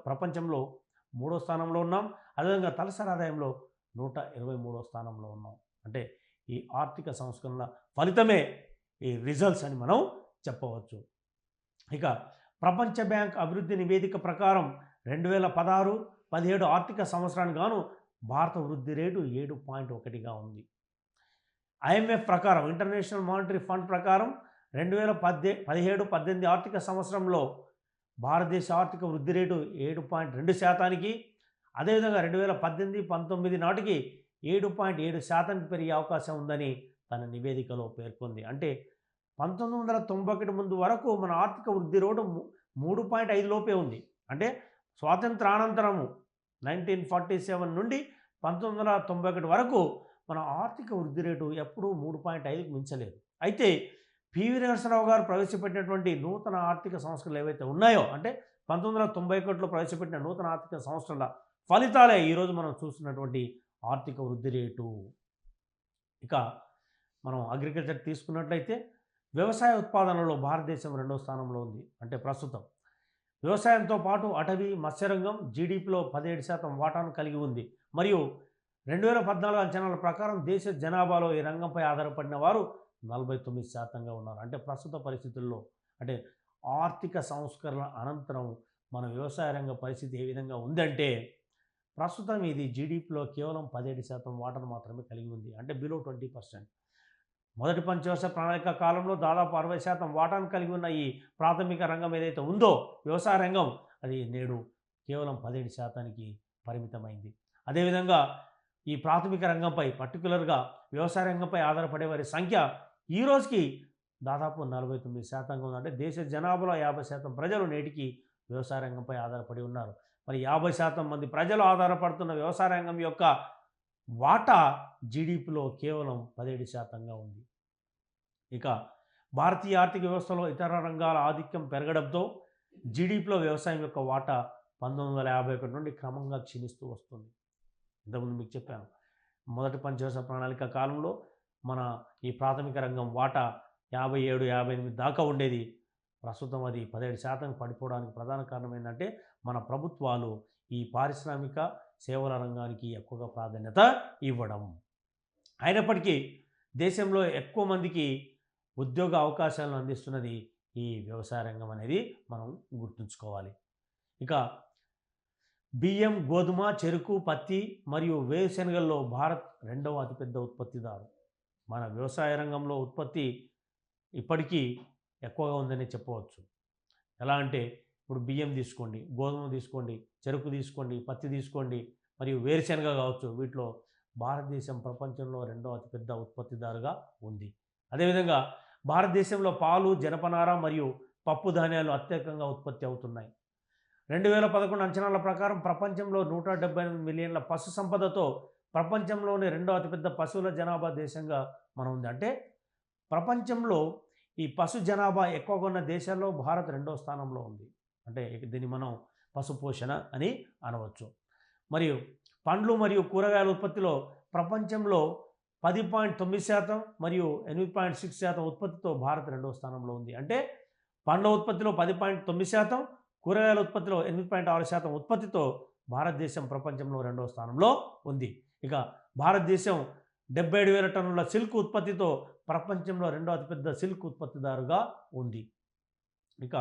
ప్రపంచంలో మూడో స్థానంలో ఉన్నాం. అదేవిధంగా తలసరి ఆదాయంలో 123వ స్థానంలో ఉన్నాం. అంటే ఈ ఆర్థిక సంస్కరణల ఫలితమే ఈ రిజల్ట్స్ అని మనం చెప్పవచ్చు. ఇక ప్రపంచ బ్యాంక్ అభివృద్ధి నివేదిక ప్రకారం 2016-17 ఆర్థిక సంవత్సరానికి గాను భారత వృద్ధి రేటు 7.1గా ఉంది. ఐఎంఎఫ్ ప్రకారం, ఇంటర్నేషనల్ మానిటరీ ఫండ్ ప్రకారం 2017-18 ఆర్థిక సంవత్సరంలో భారతదేశ ఆర్థిక వృద్ధి రేటు 7.2%, అదేవిధంగా 2018-19 నాటికి 7.7% పెరిగే అవకాశం ఉందని తన నివేదికలో పేర్కొంది. అంటే 1991 ముందు వరకు మన ఆర్థిక వృద్ధి రేటు 3.5 లోపే ఉంది. అంటే స్వాతంత్రానంతరము 1947 నుండి 1991 వరకు మన ఆర్థిక వృద్ధి రేటు ఎప్పుడూ 3.5కు మించలేదు. అయితే పివి నరసింహారావు గారు ప్రవేశపెట్టినటువంటి నూతన ఆర్థిక సంస్కరణలు ఏవైతే ఉన్నాయో, అంటే 1991లో ప్రవేశపెట్టిన నూతన ఆర్థిక సంస్కరణల ఫలితాలే ఈరోజు మనం చూస్తున్నటువంటి ఆర్థిక వృద్ధి రేటు. ఇక మనం అగ్రికల్చర్ తీసుకున్నట్లయితే వ్యవసాయ ఉత్పాదనలో భారతదేశం 2వ స్థానంలో ఉంది. అంటే ప్రస్తుతం వ్యవసాయంతో పాటు అటవీ, మత్స్యరంగం జీడిపిలో 17% వాటాను కలిగి ఉంది. మరియు 2014 అంచనాల ప్రకారం దేశ జనాభాలో ఈ రంగంపై ఆధారపడిన వారు 49%గా ఉన్నారు. అంటే ప్రస్తుత పరిస్థితుల్లో, అంటే ఆర్థిక సంస్కరణ అనంతరం మన వ్యవసాయ రంగ పరిస్థితి ఏ విధంగా ఉందంటే, ప్రస్తుతం ఇది జీడిపిలో కేవలం 17% వాటాను మాత్రమే కలిగి ఉంది. అంటే బిలో 20%. మొదటి పంచవర్ష ప్రణాళిక కాలంలో దాదాపు 60% వాటాను కలిగి ఉన్న ఈ ప్రాథమిక రంగం ఏదైతే ఉందో వ్యవసాయ రంగం, అది నేడు కేవలం 17%కి పరిమితమైంది. అదేవిధంగా ఈ ప్రాథమిక రంగంపై, పర్టికులర్గా వ్యవసాయ రంగంపై ఆధారపడే వారి సంఖ్య ఈ రోజుకి దాదాపు 49%గా ఉంది. అంటే దేశ జనాభాలో 50% ప్రజలు నేటికి వ్యవసాయ రంగంపై ఆధారపడి ఉన్నారు. మరి 50% మంది ప్రజలు ఆధారపడుతున్న వ్యవసాయ రంగం యొక్క వాటా జీడిపిలో కేవలం 17%గా ఉంది. ఇక భారతీయ ఆర్థిక వ్యవస్థలో ఇతర రంగాల ఆధిక్యం పెరగడంతో జీడిపిలో వ్యవసాయం యొక్క వాటా 1951 నుండి క్రమంగా క్షీణిస్తూ వస్తుంది. ఇంతకుముందు మీకు చెప్పాను, మొదటి పంచవర్ష ప్రణాళిక కాలంలో మన ఈ ప్రాథమిక రంగం వాటా 57-58 దాకా ఉండేది. ప్రస్తుతం అది 17% పడిపోవడానికి ప్రధాన కారణం ఏంటంటే మన ప్రభుత్వాలు ఈ పారిశ్రామిక సేవల రంగానికి ఎక్కువగా ప్రాధాన్యత ఇవ్వడం. అయినప్పటికీ దేశంలో ఎక్కువ మందికి ఉద్యోగ అవకాశాలను అందిస్తున్నది ఈ వ్యవసాయ రంగం అనేది మనం గుర్తుంచుకోవాలి. ఇక బియ్యం, గోధుమ, చెరుకు, పత్తి మరియు వేరుశెనగల్లో భారత్ 2వ అతిపెద్ద ఉత్పత్తిదారు. మన వ్యవసాయ రంగంలో ఉత్పత్తి ఇప్పటికీ ఎక్కువగా ఉందని చెప్పవచ్చు. ఎలా అంటే ఇప్పుడు బియ్యం తీసుకోండి, గోధుమ తీసుకోండి, చెరుకు తీసుకోండి, పత్తి తీసుకోండి, మరియు వేరుశెనగ కావచ్చు, వీటిలో భారతదేశం ప్రపంచంలో 2వ అతిపెద్ద ఉత్పత్తిదారుగా ఉంది. అదేవిధంగా భారతదేశంలో పాలు, జనపనార మరియు పప్పు ధాన్యాలు అత్యధికంగా ఉత్పత్తి అవుతున్నాయి. 2011 అంచనాల ప్రకారం ప్రపంచంలో 178 మిలియన్ల పశు సంపదతో ప్రపంచంలోని 2వ అతిపెద్ద పశువుల జనాభా దేశంగా మనం ఉంది. అంటే ప్రపంచంలో ఈ పశు జనాభా ఎక్కువగా ఉన్న దేశాల్లో భారత్ 2వ స్థానంలో ఉంది. అంటే దీన్ని మనం పశు పోషణ అని అనవచ్చు. మరియు పండ్లు మరియు కూరగాయల ఉత్పత్తిలో ప్రపంచంలో 10.9% మరియు 8.6% ఉత్పత్తితో భారత్ 2వ స్థానంలో ఉంది. అంటే పండ్ల ఉత్పత్తిలో 10.9%, కూరగాయల ఉత్పత్తిలో 8.6% ఉత్పత్తితో భారతదేశం ప్రపంచంలో 2వ స్థానంలో ఉంది. ఇక భారతదేశం 77,000 టన్నుల సిల్క్ ఉత్పత్తితో ప్రపంచంలో 2వ అతిపెద్ద సిల్క్ ఉత్పత్తిదారుగా ఉంది. ఇక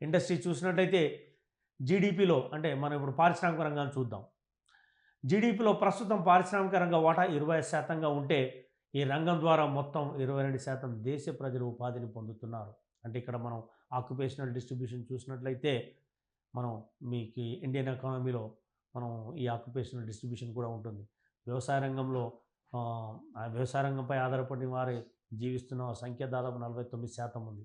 ఇండస్ట్రీ చూసినట్లయితే జీడిపిలో, అంటే మనం ఇప్పుడు పారిశ్రామిక రంగాన్ని చూద్దాం. జీడిపిలో ప్రస్తుతం పారిశ్రామిక రంగ వాటా 20%గా ఉంటే ఈ రంగం ద్వారా మొత్తం 22% దేశ ప్రజలు ఉపాధిని పొందుతున్నారు. అంటే ఇక్కడ మనం ఆక్యుపేషనల్ డిస్ట్రిబ్యూషన్ చూసినట్లయితే మనం మీకు ఇండియన్ ఎకానమీలో మనం ఈ ఆక్యుపేషనల్ డిస్ట్రిబ్యూషన్ కూడా ఉంటుంది. వ్యవసాయ రంగంలో వ్యవసాయ రంగంపై ఆధారపడిన వారి జీవిస్తున్న సంఖ్య దాదాపు 49% ఉంది.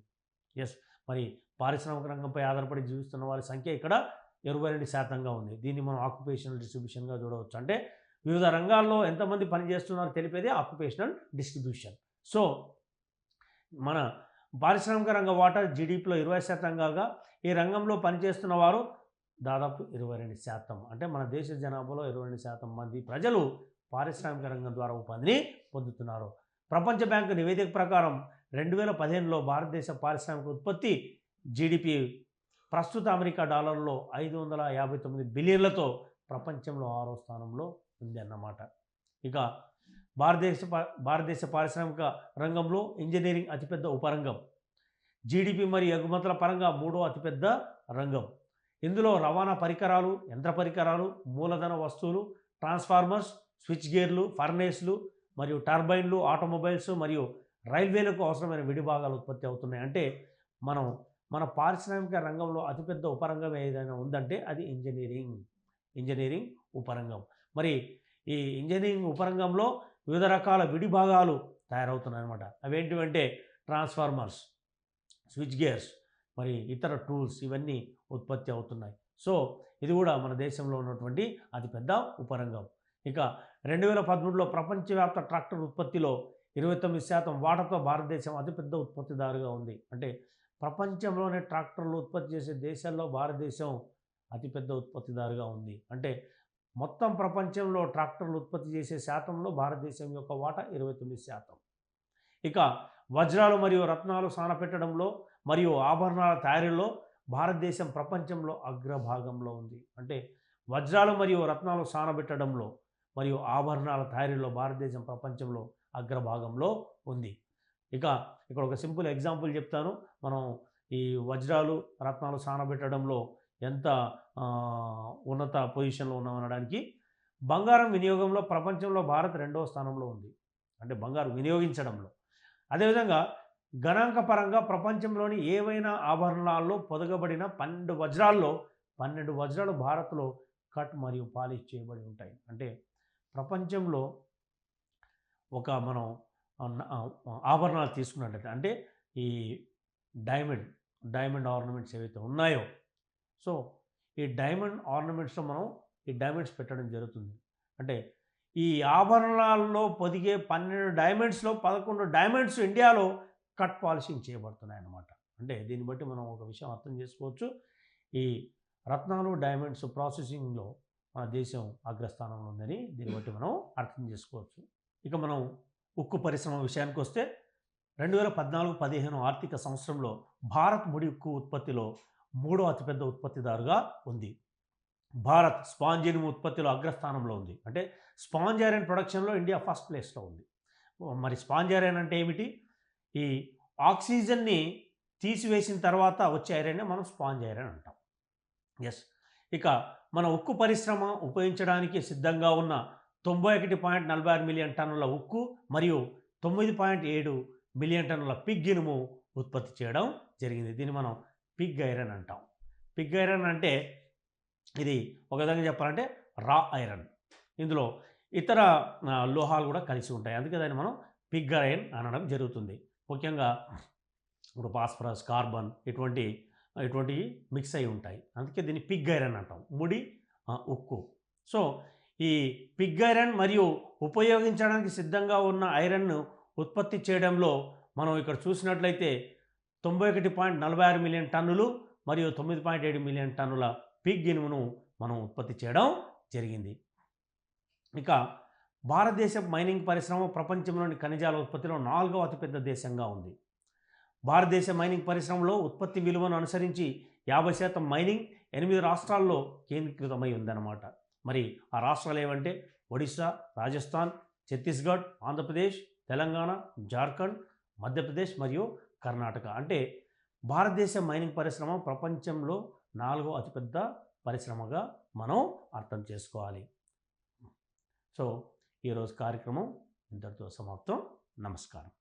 ఎస్, మరి పారిశ్రామిక రంగంపై ఆధారపడి జీవిస్తున్న వారి సంఖ్య ఇక్కడ 22%గా ఉంది. దీన్ని మనం ఆక్యుపేషనల్ డిస్ట్రిబ్యూషన్గా చూడవచ్చు. అంటే వివిధ రంగాల్లో ఎంతమంది పనిచేస్తున్నారో తెలిపేది ఆక్యుపేషనల్ డిస్ట్రిబ్యూషన్. సో మన పారిశ్రామిక రంగ వాటా జీడిపిలో 20% కాగా ఈ రంగంలో పనిచేస్తున్న వారు దాదాపు 22%. అంటే మన దేశ జనాభాలో 22% మంది ప్రజలు పారిశ్రామిక రంగం ద్వారా ఉపాధిని పొందుతున్నారు. ప్రపంచ బ్యాంకు నివేదిక ప్రకారం 2015లో భారతదేశ పారిశ్రామిక ఉత్పత్తి జీడిపి ప్రస్తుత అమెరికా డాలర్లో 559 బిలియన్లతో ప్రపంచంలో 6వ స్థానంలో ఉంది అన్నమాట. ఇక భారతదేశ పారిశ్రామిక రంగంలో ఇంజనీరింగ్ అతిపెద్ద ఉపరంగం. జీడిపి మరియు ఎగుమతుల పరంగా 3వ అతిపెద్ద రంగం. ఇందులో రవాణా పరికరాలు, యంత్ర పరికరాలు, మూలధన వస్తువులు, ట్రాన్స్ఫార్మర్స్, స్విచ్ గేర్లు, ఫర్నేస్లు మరియు టర్బైన్లు, ఆటోమొబైల్స్ మరియు రైల్వేలకు అవసరమైన విడిభాగాలు ఉత్పత్తి అవుతున్నాయి. అంటే మన పారిశ్రామిక రంగంలో అతిపెద్ద ఉపరంగం ఏదైనా ఉందంటే అది ఇంజనీరింగ్ ఉపరంగం. మరి ఈ ఇంజనీరింగ్ ఉపరంగంలో వివిధ రకాల విడిభాగాలు తయారవుతున్నాయి అన్నమాట. అవేంటివంటే ట్రాన్స్ఫార్మర్స్, స్విచ్ గేర్స్, మరి ఇతర టూల్స్ ఇవన్నీ ఉత్పత్తి అవుతున్నాయి. సో ఇది కూడా మన దేశంలో ఉన్నటువంటి అతిపెద్ద ఉపరంగం. ఇక 2013లో ప్రపంచవ్యాప్త ట్రాక్టర్ ఉత్పత్తిలో 29% వాటాతో భారతదేశం అతిపెద్ద ఉత్పత్తిదారుగా ఉంది. అంటే ప్రపంచంలోనే ట్రాక్టర్లు ఉత్పత్తి చేసే దేశాల్లో భారతదేశం అతిపెద్ద ఉత్పత్తిదారుగా ఉంది. అంటే మొత్తం ప్రపంచంలో ట్రాక్టర్లు ఉత్పత్తి చేసే శాతంలో భారతదేశం యొక్క వాటా 29%. ఇక వజ్రాలు మరియు రత్నాలు సానపెట్టడంలో మరియు ఆభరణాల తయారీలో భారతదేశం ప్రపంచంలో అగ్రభాగంలో ఉంది. అంటే వజ్రాలు మరియు రత్నాలు సానబెట్టడంలో మరియు ఆభరణాల తయారీలో భారతదేశం ప్రపంచంలో అగ్రభాగంలో ఉంది. ఇక ఇక్కడ ఒక సింపుల్ ఎగ్జాంపుల్ చెప్తాను. మనం ఈ వజ్రాలు రత్నాలు సానబెట్టడంలో ఎంత ఉన్నత పొజిషన్లో ఉన్నామనడానికి, బంగారం వినియోగంలో ప్రపంచంలో భారత్ 2వ స్థానంలో ఉంది. అంటే బంగారం వినియోగించడంలో. అదేవిధంగా గణాంకపరంగా ప్రపంచంలోని ఏవైనా ఆభరణాల్లో పొదగబడిన 12 వజ్రాల్లో 12 వజ్రాలు భారత్లో కట్ మరియు పాలిష్ చేయబడి ఉంటాయి. అంటే ప్రపంచంలో ఒక మనం ఆభరణాలు తీసుకున్నట్లయితే, అంటే ఈ డైమండ్ ఆర్నమెంట్స్ ఏవైతే ఉన్నాయో, సో ఈ డైమండ్ ఆర్నమెంట్స్లో మనం ఈ డైమండ్స్ పెట్టడం జరుగుతుంది. అంటే ఈ ఆభరణాల్లో పొదిగే 12 డైమండ్స్లో 11 డైమండ్స్ ఇండియాలో కట్ పాలిషింగ్ చేయబడుతున్నాయి అన్నమాట. అంటే దీన్ని బట్టి మనం ఒక విషయం అర్థం చేసుకోవచ్చు. ఈ రత్నాలు డైమండ్స్ ప్రాసెసింగ్లో మన దేశం అగ్రస్థానంలో ఉందని దీన్ని బట్టి మనం అర్థం చేసుకోవచ్చు. ఇక మనం ఉక్కు పరిశ్రమ విషయానికి వస్తే 2014-15 ఆర్థిక సంవత్సరంలో భారత్ ముడి ఉక్కు ఉత్పత్తిలో 3వ అతిపెద్ద ఉత్పత్తిదారుగా ఉంది. భారత్ స్పాంజ్ ఇనుము ఉత్పత్తిలో అగ్రస్థానంలో ఉంది. అంటే స్పాంజ్ ఐరన్ ప్రొడక్షన్లో ఇండియా ఫస్ట్ ప్లేస్లో ఉంది. మరి స్పాంజ్ ఐరన్ అంటే ఏమిటి? ఈ ఆక్సిజన్ని తీసివేసిన తర్వాత వచ్చే ఐరన్నే మనం స్పాంజ్ ఐరన్ అంటాం. ఎస్. ఇక మన ఉక్కు పరిశ్రమ ఉపయోగించడానికి సిద్ధంగా ఉన్న 91.46 మిలియన్ టన్నుల ఉక్కు మరియు 9.7 మిలియన్ టన్నుల పిగ్ ఇనుము ఉత్పత్తి చేయడం జరిగింది. దీన్ని మనం పిగ్ ఐరన్ అంటాం. పిగ్ ఐరన్ అంటే ఇది ఒక విధంగా చెప్పాలంటే రా ఐరన్. ఇందులో ఇతర లోహాలు కూడా కలిసి ఉంటాయి. అందుకే దాన్ని మనం పిగ్ ఐరన్ అనడం జరుగుతుంది. ముఖ్యంగా ఇప్పుడు ఫాస్ఫరస్, కార్బన్ ఇటువంటివి మిక్స్ అయి ఉంటాయి. అందుకే దీన్ని పిగ్ ఐరన్ అంటాం. ముడి ఉక్కు. సో ఈ పిగ్ ఐరన్ మరియు ఉపయోగించడానికి సిద్ధంగా ఉన్న ఐరన్ను ఉత్పత్తి చేయడంలో మనం ఇక్కడ చూసినట్లయితే 91.46 మిలియన్ టన్నులు మరియు 9.7 మిలియన్ టన్నుల పిగ్ ఇనుమును మనం ఉత్పత్తి చేయడం జరిగింది. ఇక భారతదేశ మైనింగ్ పరిశ్రమ ప్రపంచంలోని ఖనిజాల ఉత్పత్తిలో 4వ అతిపెద్ద దేశంగా ఉంది. భారతదేశ మైనింగ్ పరిశ్రమలో ఉత్పత్తి విలువను అనుసరించి 50% మైనింగ్ 8 రాష్ట్రాల్లో కేంద్రీకృతమై ఉందన్నమాట. మరి ఆ రాష్ట్రాలు ఏవంటే ఒడిశా, రాజస్థాన్, ఛత్తీస్గఢ్, ఆంధ్రప్రదేశ్, తెలంగాణ, జార్ఖండ్, మధ్యప్రదేశ్ మరియు కర్ణాటక. అంటే భారతదేశ మైనింగ్ పరిశ్రమ ప్రపంచంలో 4వ అతిపెద్ద పరిశ్రమగా మనం అర్థం చేసుకోవాలి. సో ఈరోజు కార్యక్రమం ఇంతటితో సమాప్తం. నమస్కారం.